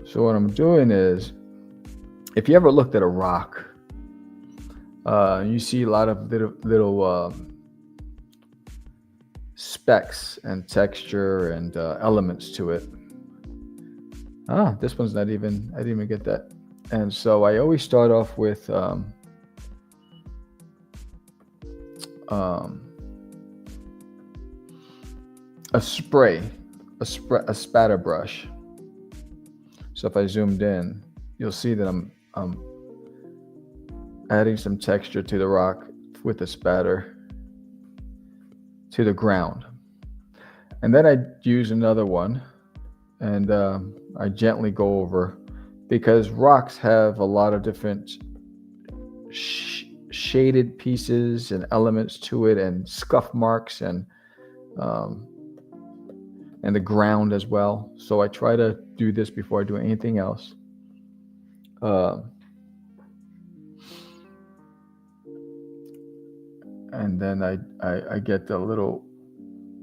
So what I'm doing is, if you ever looked at a rock, you see a lot of little specks and texture and elements to it. This one's not even, I didn't even get that. And so I always start off with a spatter brush. So if I zoomed in, you'll see that I'm adding some texture to the rock with a spatter to the ground. And then I use another one and I gently go over, because rocks have a lot of different shaded pieces and elements to it, and scuff marks and the ground as well. So I try to do this before I do anything else. And then I get the little,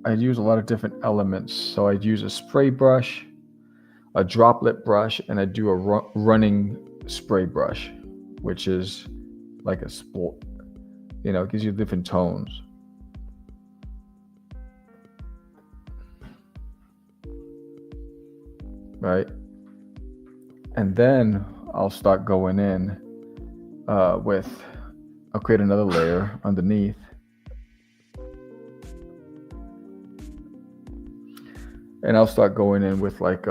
I use a lot of different elements. So I'd use a spray brush, a droplet brush, and I do a running spray brush, which is like a sport, it gives you different tones. Right? And then I'll start going in I'll create another layer underneath. And I'll start going in with like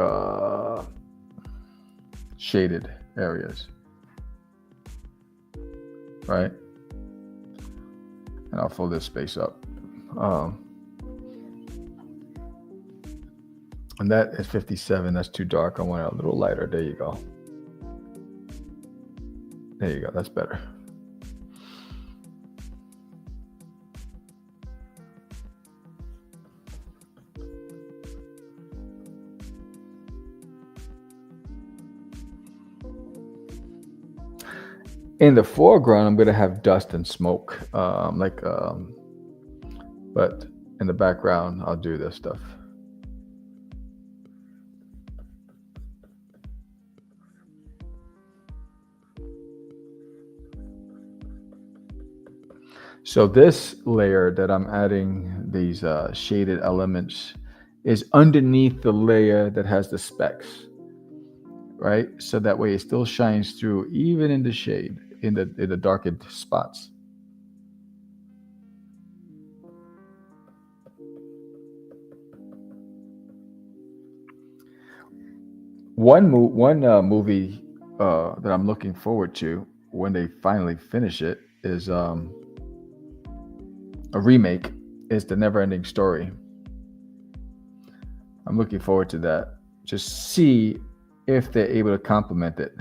shaded areas. Right? And I'll fill this space up. And that is 57. That's too dark. I want it a little lighter. There you go. There you go. That's better. In the foreground, I'm gonna have dust and smoke, but in the background, I'll do this stuff. So this layer that I'm adding these shaded elements is underneath the layer that has the specks, right? So that way it still shines through even in the shade, in the darkened spots. One movie that I'm looking forward to when they finally finish it is a remake. Is The Never-Ending Story. I'm looking forward to that. Just see if they're able to complement it.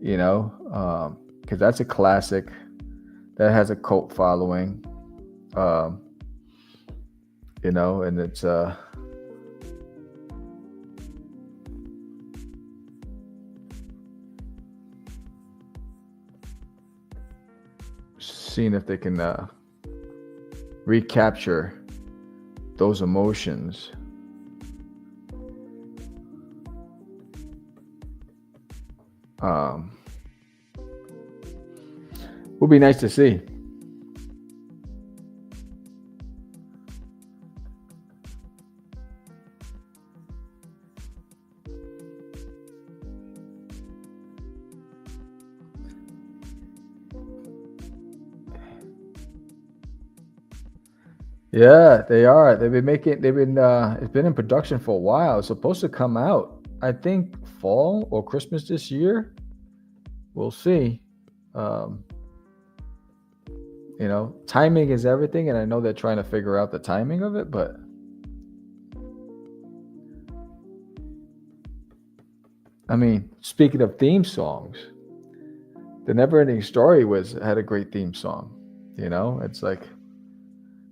You know, because that's a classic that has a cult following. You know, and it's seeing if they can recapture those emotions. Would be nice to see. Yeah, they are. They've been it's been in production for a while. It's supposed to come out, I think, fall or Christmas this year. We'll see. Um, you know, timing is everything, and I know they're trying to figure out the timing of it, but I mean, speaking of theme songs, The Never-Ending Story had a great theme song. You know, it's like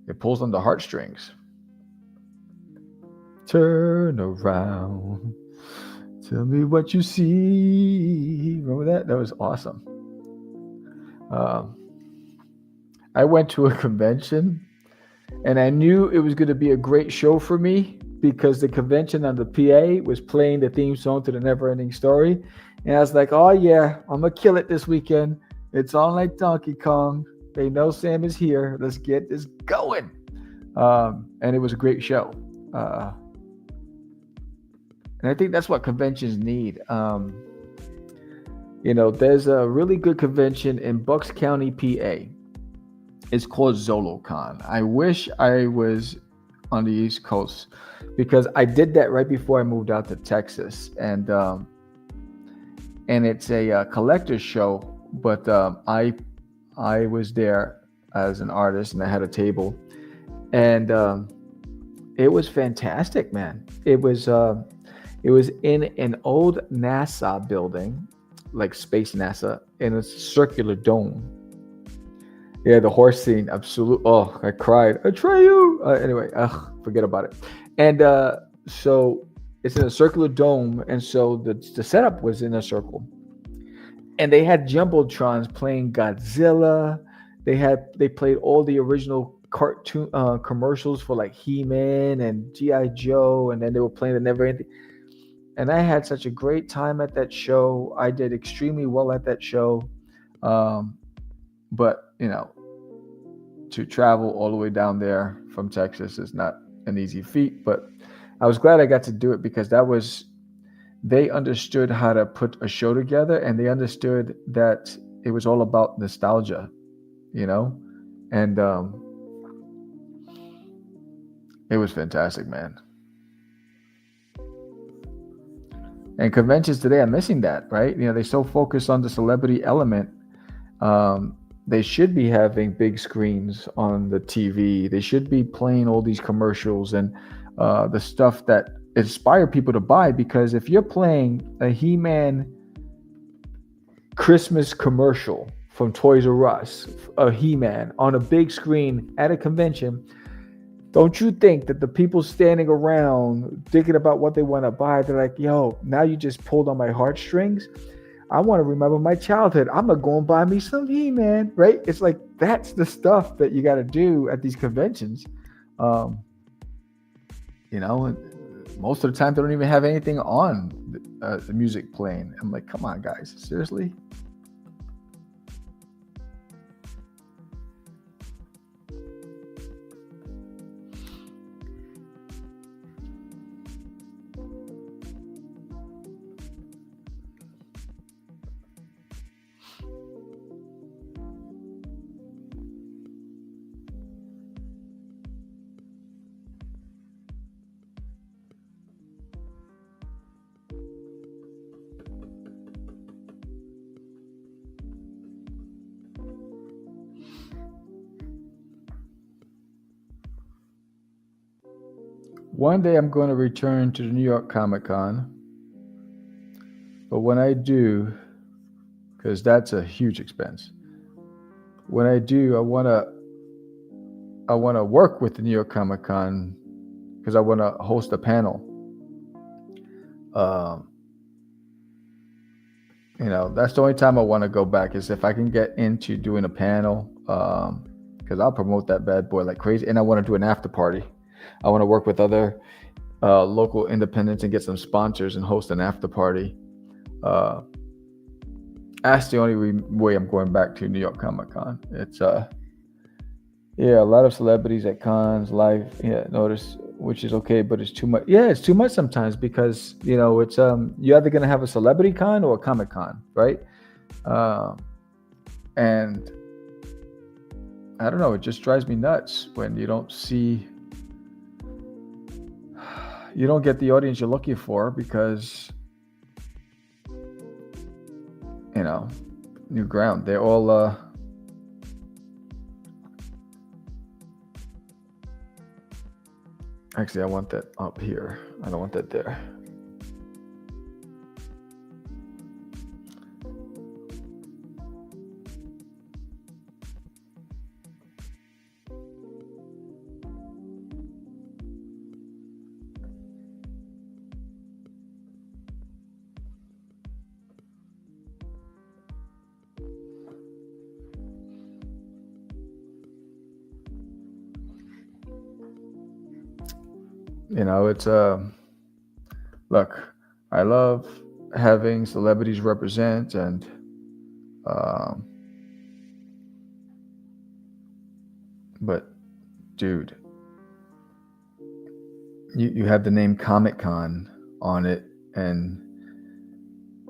it pulls on the heartstrings. Turn around. Tell me what you see. Remember that? That was awesome. I went to a convention and I knew it was going to be a great show for me because the convention on the PA was playing the theme song to The Never-Ending Story. And I was like, oh yeah, I'm going to kill it this weekend. It's on like Donkey Kong. They know Sam is here. Let's get this going. And it was a great show. And I think that's what conventions need. You know, there's a really good convention in Bucks County, PA. It's called ZoloCon. I wish I was on the East Coast because I did that right before I moved out to Texas. And it's a collector's show, but I was there as an artist and I had a table. And it was fantastic, man. It was in an old NASA building, like Space NASA, in a circular dome. Yeah, the horse scene, absolutely. Oh, I cried. Atreyu. Anyway, forget about it. And so it's in a circular dome, and so the setup was in a circle. And they had jumbotrons playing Godzilla. They played all the original cartoon commercials for like He-Man and G.I. Joe, and then they were playing the Never-Ending. And I had such a great time at that show. I did extremely well at that show. But, you know, to travel all the way down there from Texas is not an easy feat. But I was glad I got to do it because they understood how to put a show together, and they understood that it was all about nostalgia, you know? And it was fantastic, man. And conventions today are missing that, right? You know, they're so focused on the celebrity element. They should be having big screens on the TV. They should be playing all these commercials and the stuff that inspire people to buy. Because if you're playing a He-Man Christmas commercial from Toys R Us, a He-Man on a big screen at a convention, don't you think that the people standing around thinking about what they want to buy, they're like, yo, now you just pulled on my heartstrings. I want to remember my childhood. I'm going to go and buy me some He-Man, right? It's like, that's the stuff that you got to do at these conventions. Um, most of the time they don't even have anything on the music playing. I'm like, come on, guys, seriously? One day I'm going to return to the New York Comic Con. But when I do, because that's a huge expense, when I do, I want to work with the New York Comic Con because I want to host a panel. That's the only time I want to go back is if I can get into doing a panel, because I'll promote that bad boy like crazy, and I want to do an after party. I want to work with other local independents and get some sponsors and host an after party. That's the only way I'm going back to New York Comic Con. It's a lot of celebrities at cons live. Yeah, notice, which is okay, but it's too much. Yeah, it's too much sometimes because it's you're either gonna have a celebrity con or a Comic Con, right? And I don't know, it just drives me nuts when you don't get the audience you're looking for because new ground. They're all actually, I want that up here. I don't want that there. It's look, I love having celebrities represent and but dude, you have the name Comic Con on it, and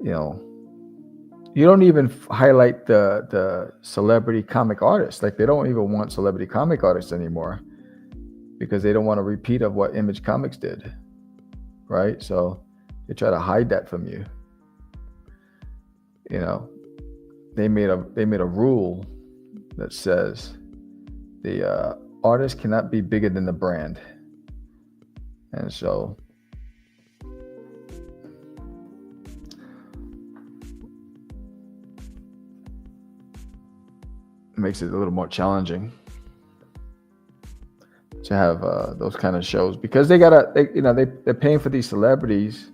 you don't even highlight the celebrity comic artists. Like, they don't even want celebrity comic artists anymore because they don't want a repeat of what Image Comics did, right? So they try to hide that from you. They made a rule that says the artist cannot be bigger than the brand, and so it makes it a little more challenging to have those kind of shows because they're paying for these celebrities.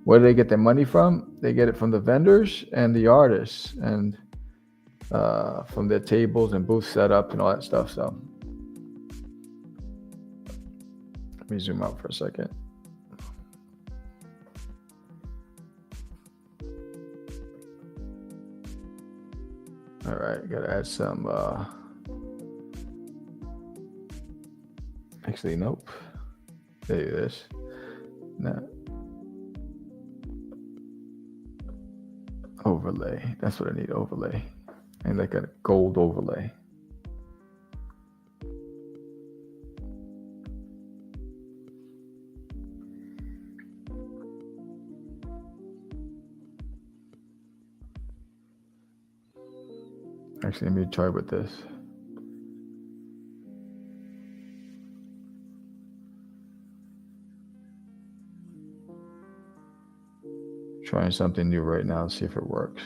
Where do they get their money from? They get it from the vendors and the artists and from their tables and booth setup and all that stuff. So let me zoom out for a second. All right, gotta add some. Actually, nope. There it is. No. Overlay. That's what I need. Overlay, and like a gold overlay. Actually, let me try with this. Trying something new right now, see if it works.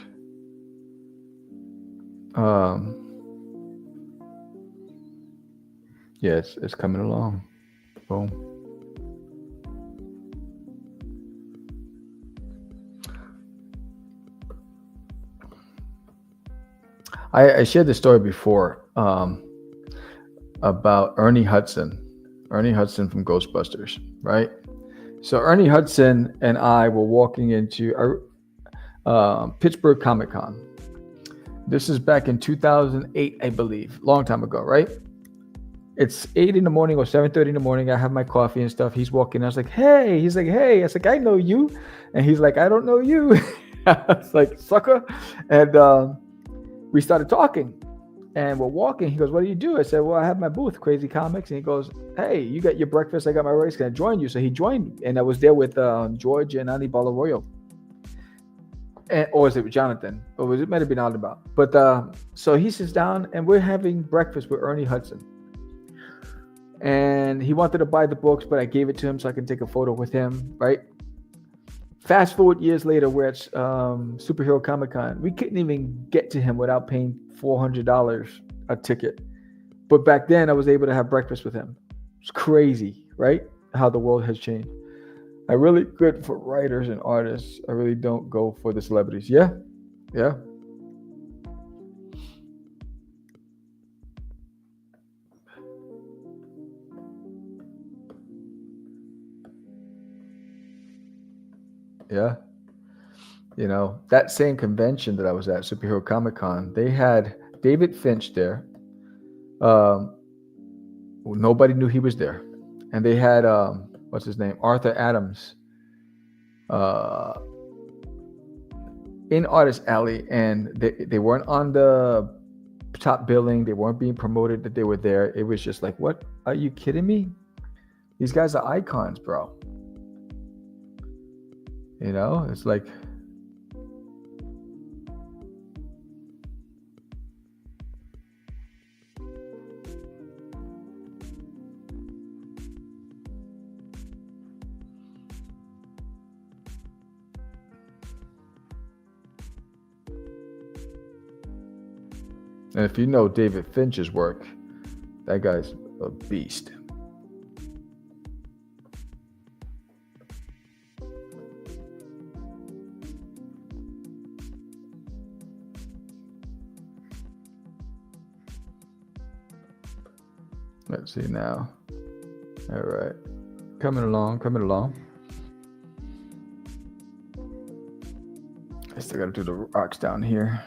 Yeah, it's coming along. Boom. I shared this story before about Ernie Hudson from Ghostbusters, right? So Ernie Hudson and I were walking into Pittsburgh Comic Con. This is back in 2008, I believe, long time ago, right? It's 8 in the morning or 7:30 in the morning. I have my coffee and stuff. He's walking. I was like, "Hey," he's like, "Hey." I was like, "I know you," and he's like, "I don't know you." I was like, "Sucker," and we started talking. And we're walking. He goes, "What do you do?" I said, "Well, I have my booth, Crazy Comics." And he goes, "Hey, you got your breakfast. I got my rice. Can I join you?" So he joined me. And I was there with George and Annie Balaroyo. Or was it Jonathan? Or it might have been Alibaba. But so he sits down and we're having breakfast with Ernie Hudson. And he wanted to buy the books, but I gave it to him so I can take a photo with him, right? Fast forward years later, we're at Superhero Comic Con. We couldn't even get to him without paying $400 a ticket. But back then, I was able to have breakfast with him. It's crazy, right? How the world has changed. I'm really good for writers and artists. I really don't go for the celebrities. Yeah. Yeah. You know, that same convention that I was at, Superhero Comic Con, they had David Finch there. Nobody knew he was there. And they had, what's his name? Arthur Adams in Artist Alley. And they weren't on the top billing. They weren't being promoted that they were there. It was just like, what? Are you kidding me? These guys are icons, bro. You know, it's like, and if you know David Finch's work, that guy's a beast. Let's see now. All right. Coming along. I still got to do the rocks down here.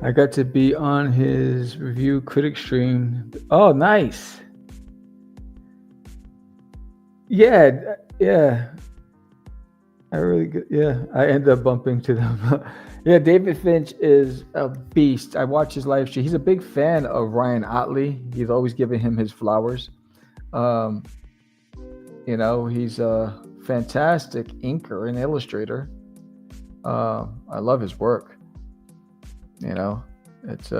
I got to be on his review critic stream. Oh, nice. Yeah. I really good. Yeah, I ended up bumping to them. Yeah, David Finch is a beast. I watch his live stream. He's a big fan of Ryan Otley. He's always giving him his flowers. You know, he's a fantastic inker and illustrator. I love his work. You know, it's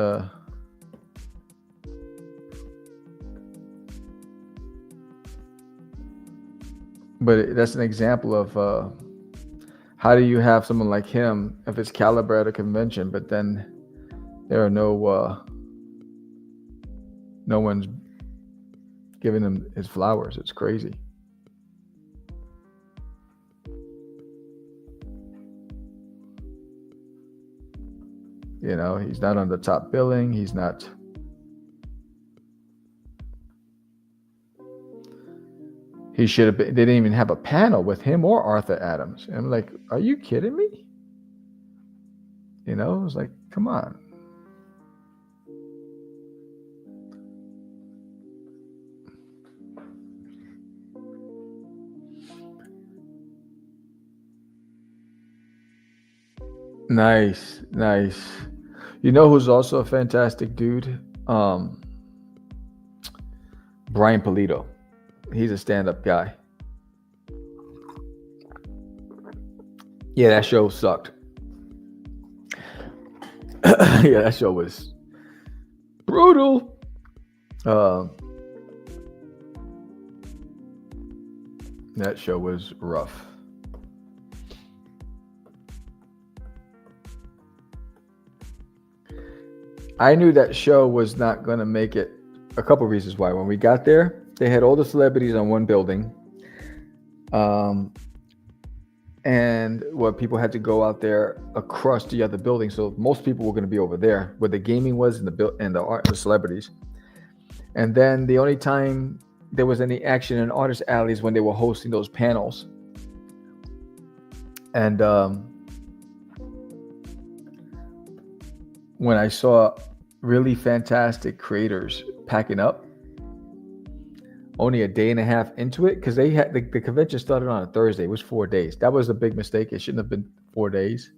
but that's an example of how do you have someone like him of his caliber at a convention, but then there are no one's giving him his flowers. It's crazy. You know, he's not on the top billing. He's not. He should have been. They didn't even have a panel with him or Arthur Adams. And I'm like, are you kidding me? You know, it was like, come on. Nice, nice. You know who's also a fantastic dude? Brian Polito. He's a stand-up guy. Yeah, that show sucked. Yeah, that show was brutal. That show was rough. I knew that show was not going to make it. A couple reasons why. When we got there, they had all the celebrities on one building. And what people had to go out there across the other building. So most people were going to be over there where the gaming was and the celebrities. And then the only time there was any action in artist alleys when they were hosting those panels. And when I saw really fantastic creators packing up, only a day and a half into it, because they had the convention started on a Thursday. It was 4 days. That was a big mistake. It shouldn't have been 4 days.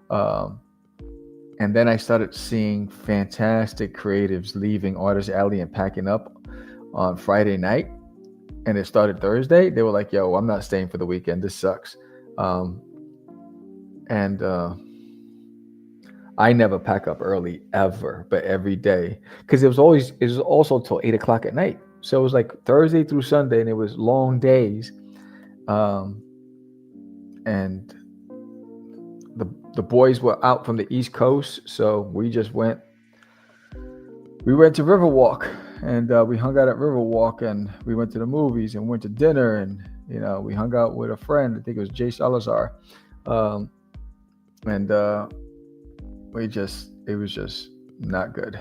And then I started seeing fantastic creatives leaving Artist Alley and packing up on Friday night. And it started Thursday. They were like, yo, I'm not staying for the weekend. This sucks. I never pack up early ever, but every day, because it was also till 8 o'clock at night. So it was like Thursday through Sunday, and it was long days. And the boys were out from the East Coast, so we just went. We went to Riverwalk, and we hung out at Riverwalk, and we went to the movies and went to dinner, and we hung out with a friend. I think it was Jay Salazar, and it was just not good.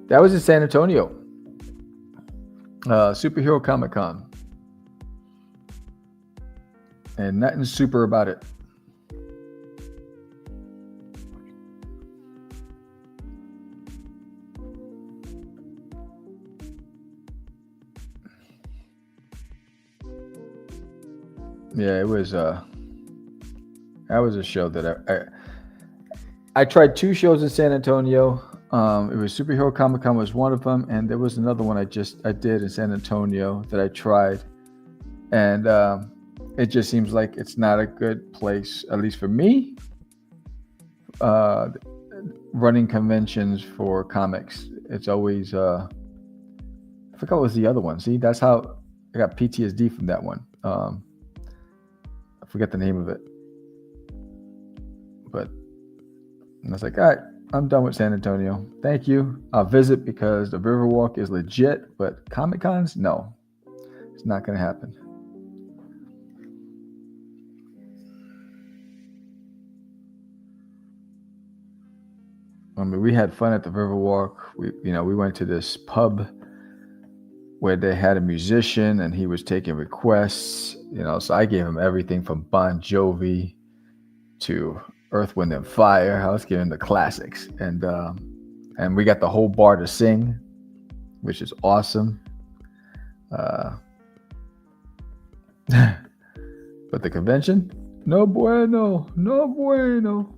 That was in San Antonio, Superhero Comic Con, and nothing super about it. Yeah, it was. That was a show that I tried 2 shows in San Antonio. It was Superhero Comic Con was one of them, and there was another one I did in San Antonio that I tried, and it just seems like it's not a good place, at least for me. Running conventions for comics, it's always I forgot what was the other one. See, that's how I got PTSD from that one. I forget the name of it, but I was like, all right, I'm done with San Antonio. Thank you. I'll visit because the Riverwalk is legit, but Comic Cons, no, it's not going to happen. I mean, we had fun at the Riverwalk. We went to this pub where they had a musician and he was taking requests. So I gave him everything from Bon Jovi to Earth, Wind, and Fire. I was giving the classics, and we got the whole bar to sing, which is awesome. But the convention, no bueno, no bueno.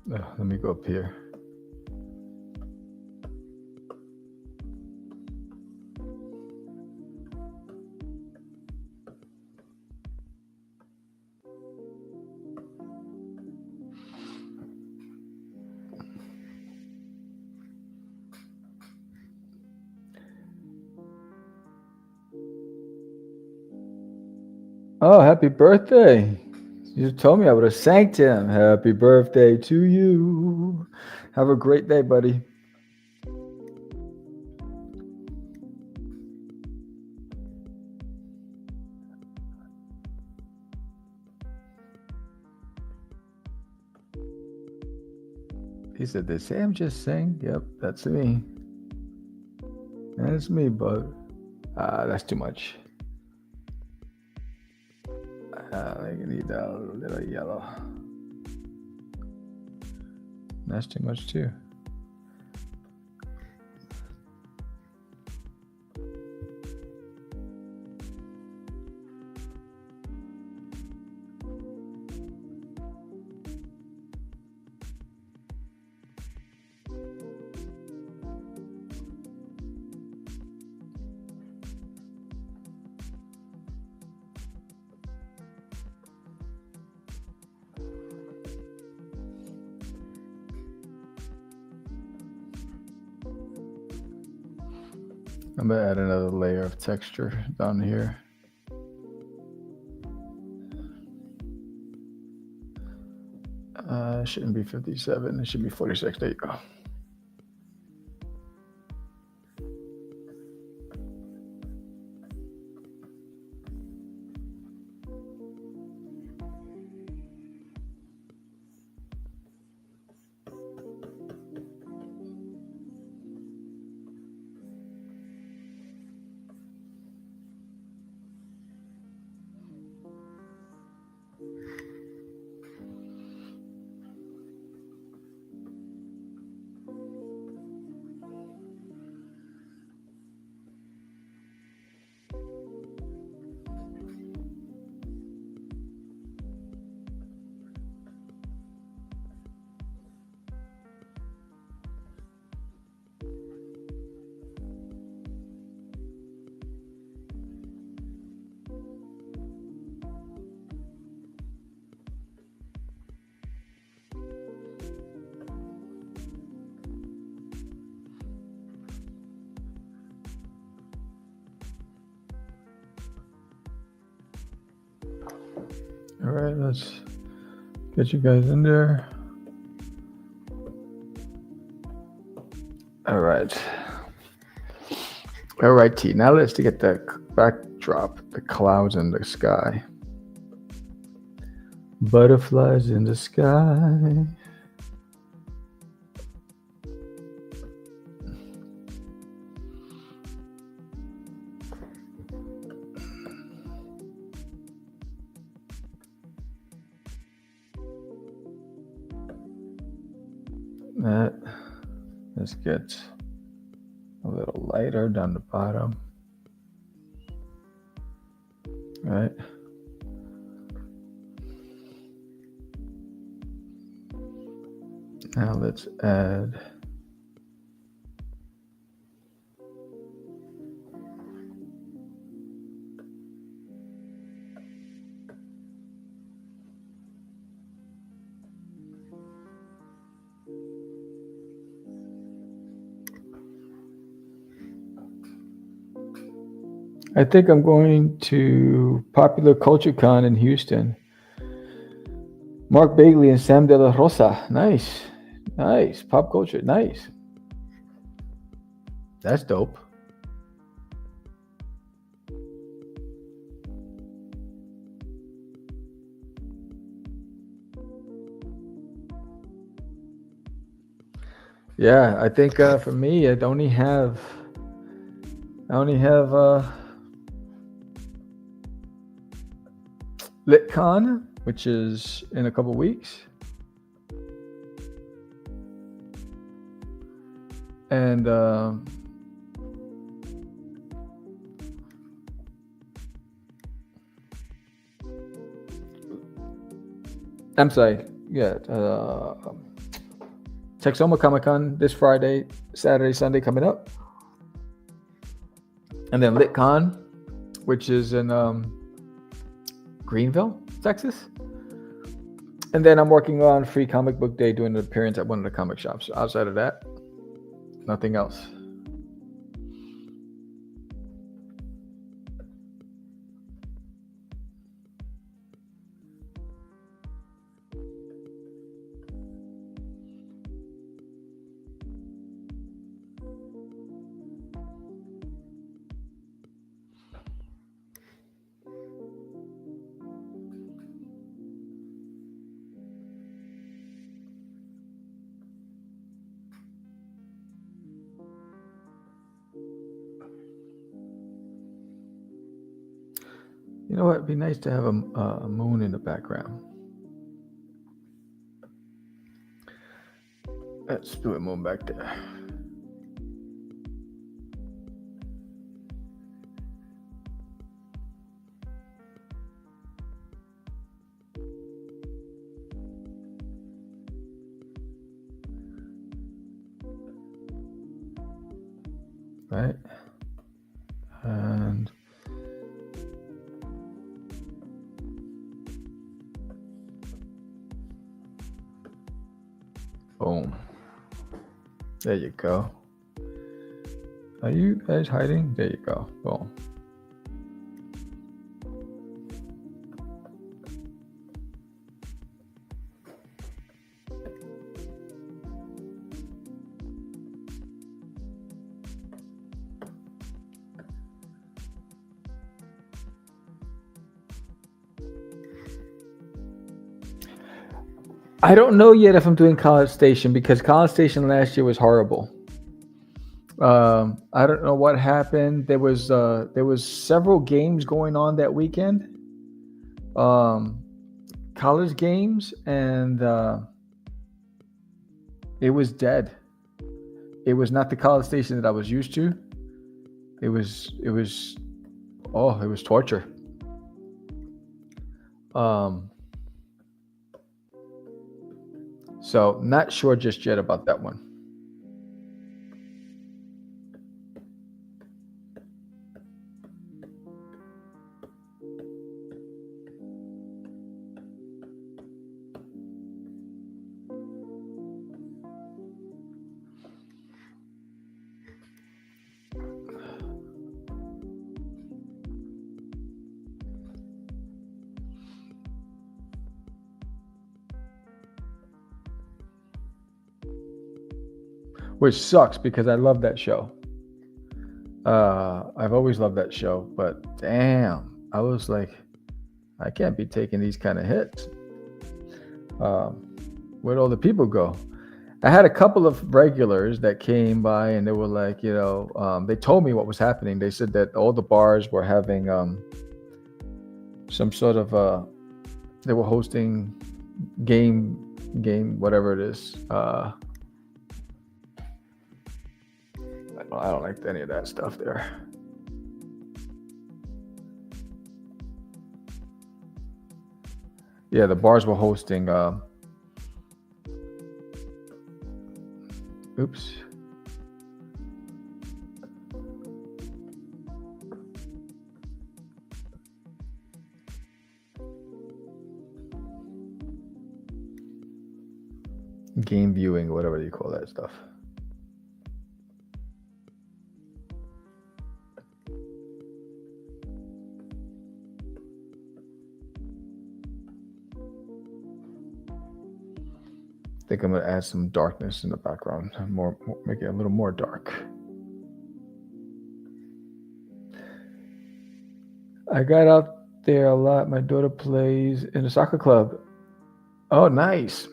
Let me go up here. Oh, happy birthday. You told me I would have thanked him. Happy birthday to you. Have a great day, buddy. He said, "Did Sam just sing?" Yep, that's me. That's me, bud. That's too much. I need a little yellow. That's too much too. I'm gonna add another layer of texture down here. It shouldn't be 57. It should be 46. There you go. All right, let's get you guys in there. All right. All right, T. Now let's get the backdrop, the clouds in the sky. Butterflies in the sky. Let's get a little lighter down the bottom. All right. Now let's add I think I'm going to Popular Culture Con in Houston. Mark Bagley and Sam De La Rosa. Nice. Nice. Pop culture. Nice. That's dope. Yeah, I think for me, I only have LitCon, which is in a couple weeks, and I'm sorry, yeah, Texoma Comic Con this Friday, Saturday, Sunday coming up. And then LitCon, which is in Greenville, Texas. And then I'm working on Free Comic Book Day, doing an appearance at one of the comic shops. Outside of that, nothing else. You know what? It'd be nice to have a moon in the background. Let's do a moon back there. Right? And boom. There you go. Are you guys hiding? There you go. Boom. I don't know yet if I'm doing College Station, because College Station last year was horrible. I don't know what happened. There was several games going on that weekend, college games, and it was dead. It was not the College Station that I was used to. It was torture. So not sure just yet about that one. Which sucks because I love that show. I've always loved that show, but damn, I was like, I can't be taking these kind of hits. Where'd all the people go? I had a couple of regulars that came by and they were like, they told me what was happening. They said that all the bars were having some sort of they were hosting game, whatever it is. I don't like any of that stuff there. Yeah, the bars were hosting. Oops. Game viewing, whatever you call that stuff. I think I'm going to add some darkness in the background, make it a little more dark. I got out there a lot. My daughter plays in a soccer club. Oh, nice.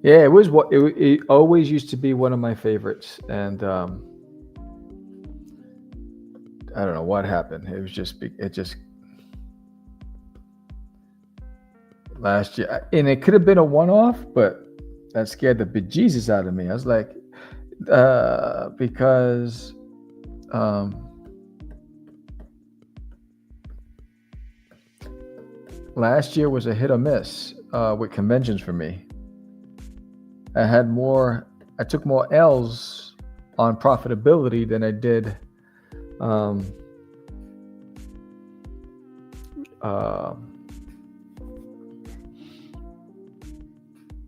Yeah, it always used to be one of my favorites, and I don't know what happened. It just last year, and it could have been a one-off, but that scared the bejesus out of me. I was like, because last year was a hit or miss with conventions for me. I took more L's on profitability than I did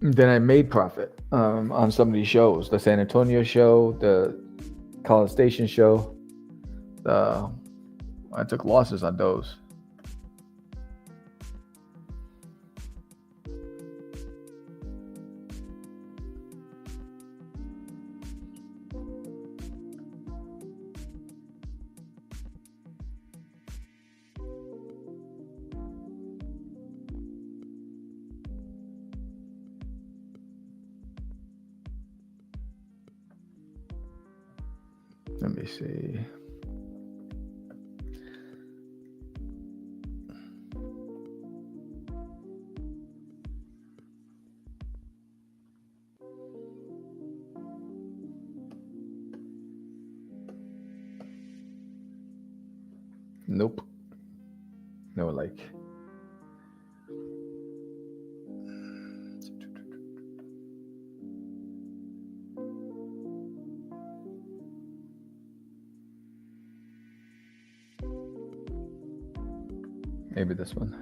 than I made profit on some of these shows. The San Antonio show, the College Station show. I took losses on those. Let me see. Nope. No, like. Maybe this one.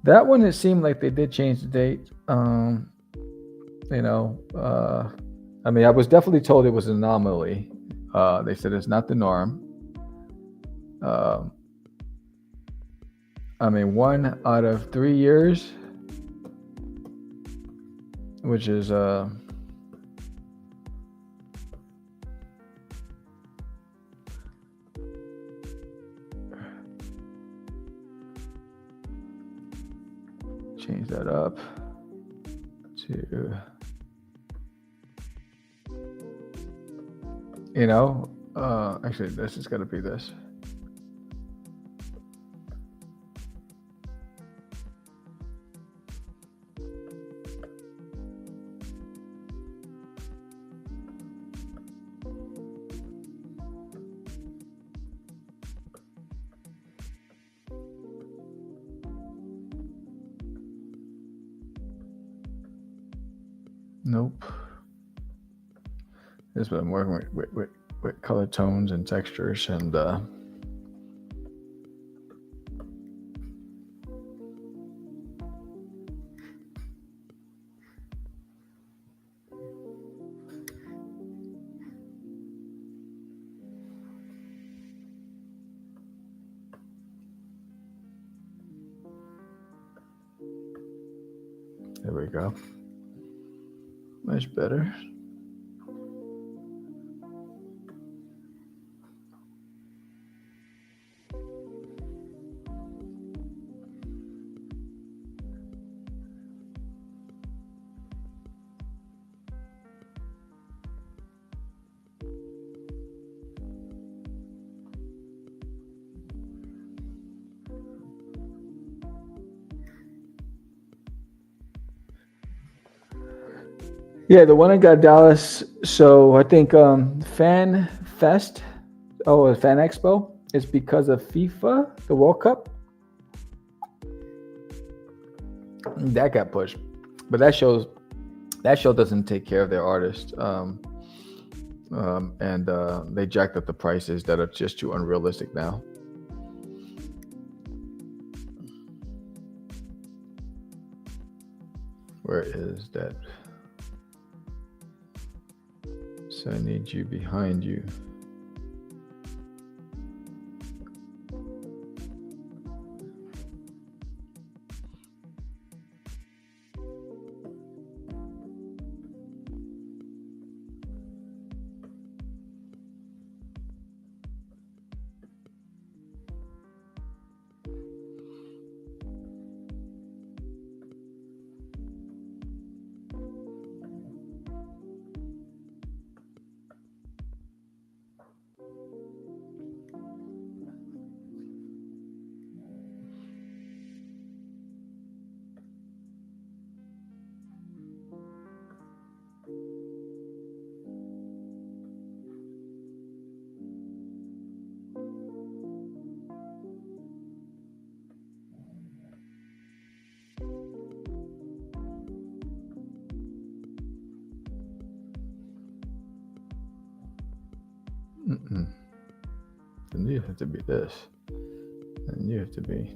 That one, it seemed like they did change the date. I mean, I was definitely told it was an anomaly. They said it's not the norm. I mean, 1 out of 3 years, which is change that up to, actually, this is going to be this. Nope. This is what I'm working with color tones and textures, and there we go. Much better. Yeah, the one I got Dallas. So I think Fan Fest, Fan Expo, is because of FIFA, the World Cup. That got pushed, but that show doesn't take care of their artists, and they jacked up the prices that are just too unrealistic now. Where is that? So I need you behind you. Then you have to be this. And you have to be.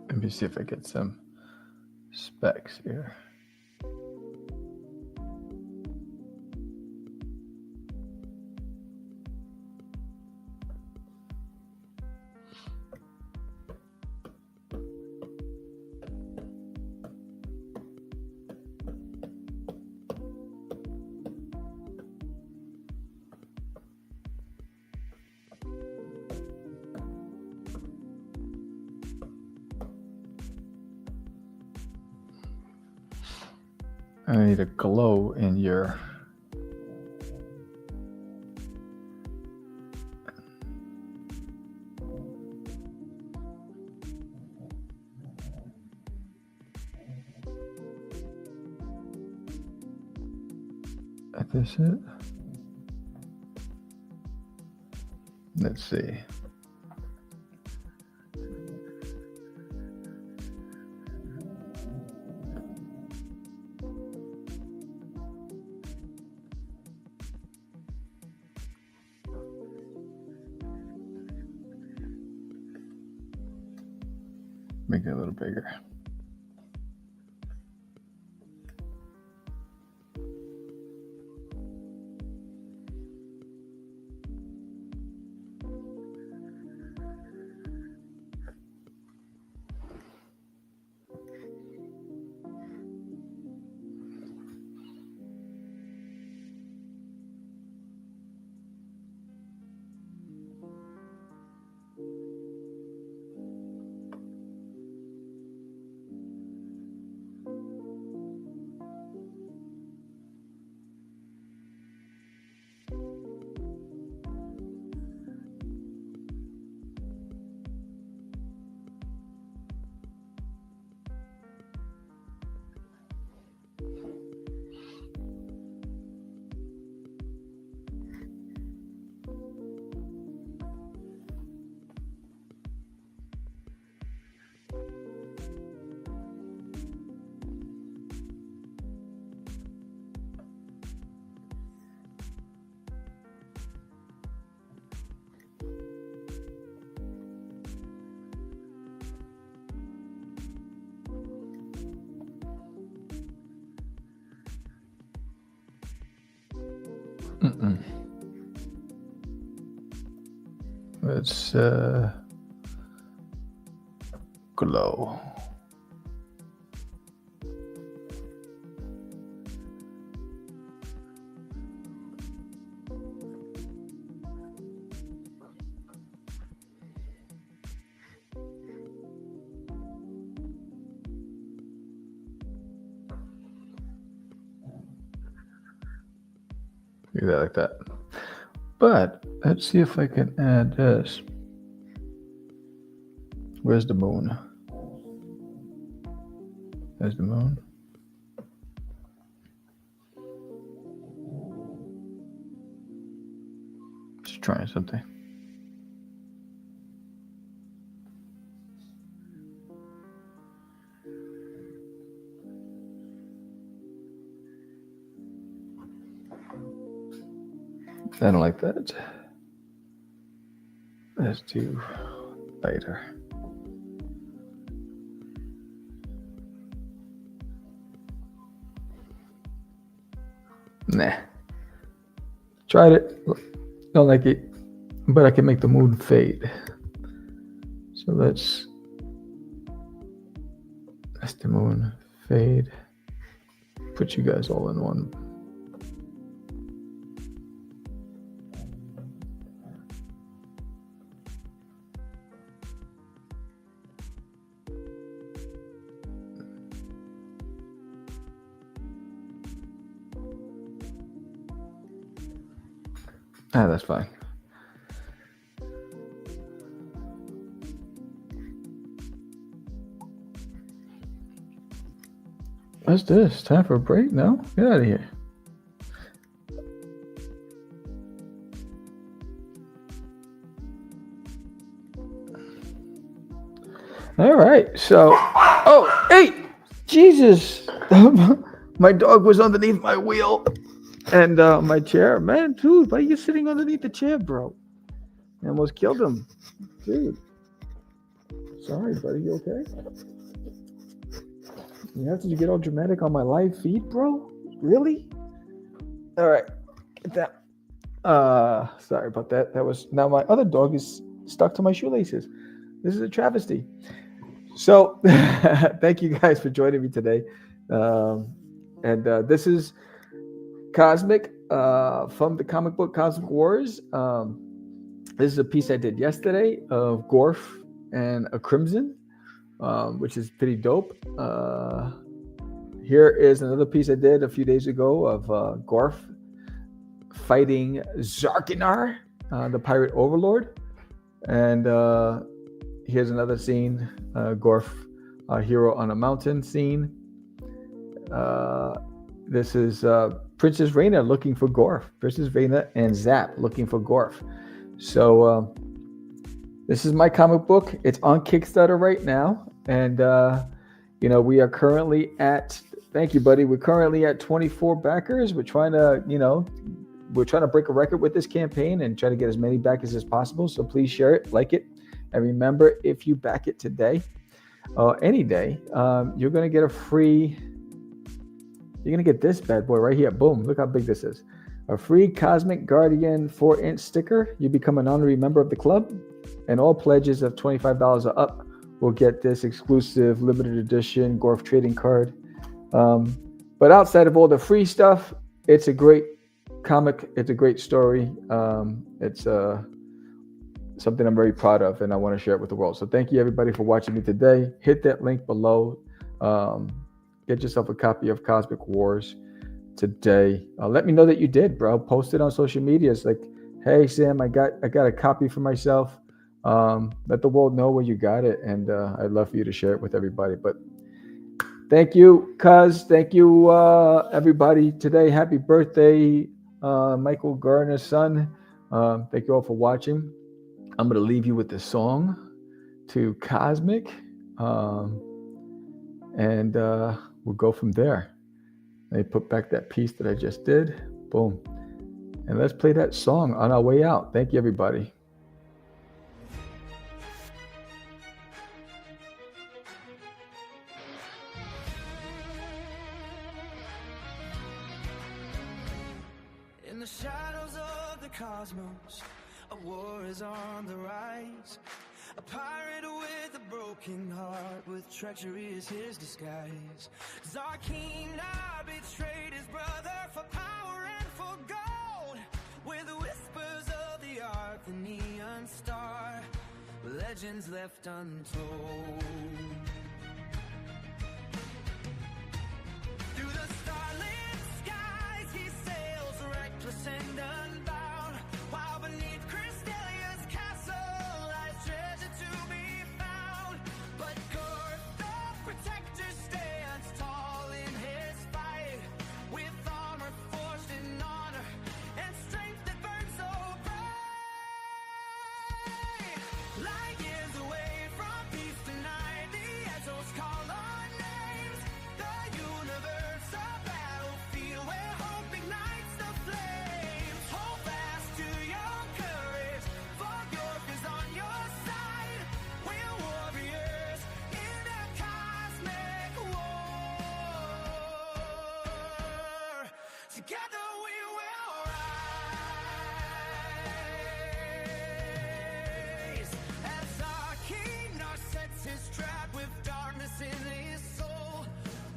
Let me see if I get some specs here. I need a glow in your Is this it? Let's see. Make it a little bigger. Let's glow. Do that like that. But let's see if I can add this. Where's the moon? There's the moon. Just trying something. I don't like that. Let's do later. Nah. Tried it. Don't like it. But I can make the moon fade. So that's the moon fade. Put you guys all in one. That's fine. What's this? Time for a break? No? Get out of here. All right. So, oh, hey, Jesus. My dog was underneath my wheel and my chair. Man, dude, why are you sitting underneath the chair, bro? I almost killed him. Dude. Sorry, buddy. You okay? You have to get all dramatic on my live feed, bro? Really? All right. Get that. Sorry about that. Now my other dog is stuck to my shoelaces. This is a travesty. So thank you guys for joining me today. This is Cosmic from the comic book Cosmic Wars. This is a piece I did yesterday of Gorf and a Crimson, which is pretty dope. Here is another piece I did a few days ago of Gorf fighting Zarkinar, the pirate overlord. And here's another scene, Gorf, hero on a mountain scene. This is Princess Reina looking for Gorf. Princess Reina and Zap looking for Gorf. So this is my comic book. It's on Kickstarter right now. And, we are currently at, thank you, buddy. We're currently at 24 backers. We're trying to break a record with this campaign and try to get as many backers as possible. So please share it, like it. And remember, if you back it today or any day, you're going to get you're going to get this bad boy right here. Boom. Look how big this is. A free Cosmic Guardian 4-inch sticker. You become an honorary member of the club. And all pledges of $25 or up will get this exclusive limited edition Gorf trading card. But outside of all the free stuff, it's a great comic. It's a great story. It's something I'm very proud of, and I want to share it with the world. So thank you, everybody, for watching me today. Hit that link below. Get yourself a copy of Cosmic Wars today. Let me know that you did, bro. Post it on social media. It's like, hey, Sam, I got a copy for myself. Let the world know where you got it, and I'd love for you to share it with everybody. But thank you, Cuz. Thank you, everybody. Today, happy birthday, Michael Garner's son. Thank you all for watching. I'm going to leave you with this song to Cosmic, and we'll go from there. Let me put back that piece that I just did. Boom. And let's play that song on our way out. Thank you, everybody. In the shadows of the cosmos, a war is on the rise. A pirate with a broken heart, with treachery is his disguise. Zarkina betrayed his brother for power and for gold. With the whispers of the ark, the neon star, legends left untold. Through the starlit skies he sails, reckless and unbound, while beneath Crystalia's castle lies treasure to be found. But Gorf, the protector, stands tall in his fight, with armor forged in honor and strength that burns so bright. Together we will rise. As our king now sets his trap with darkness in his soul,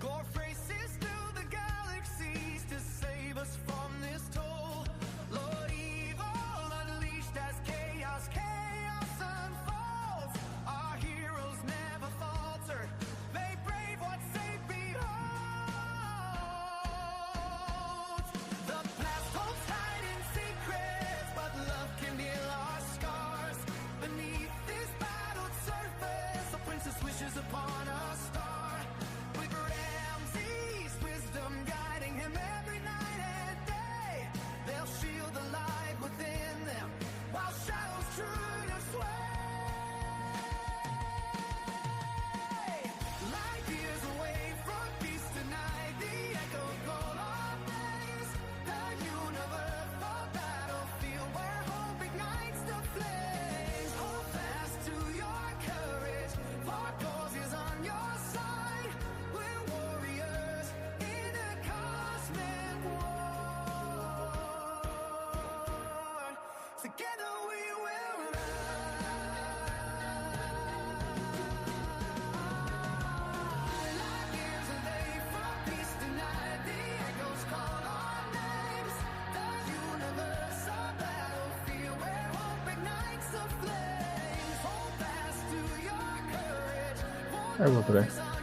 Gorf races through the galaxies to save us from this toll. Lord evil unleashed as chaos unfolds. Our heroes never falter. They brave what fate beholds. The past holds hiding secrets, but love can heal our scars. Beneath this battled surface, the princess wishes upon a star. With Ramsey's wisdom guiding him every night and day, they'll shield the light within them while shadows try to sway. Light years away from peace tonight, the echoes call our names. The universe, the battlefield where hope ignites the flames. Hold fast to your courage, for cause is on your side. We're warriors in a cosmic war. Together we will rise. Light years away from peace tonight, the echoes call our names. The universe, a battlefield where hope ignites the flames. Hold fast to your courage, for Algo por ahí. is on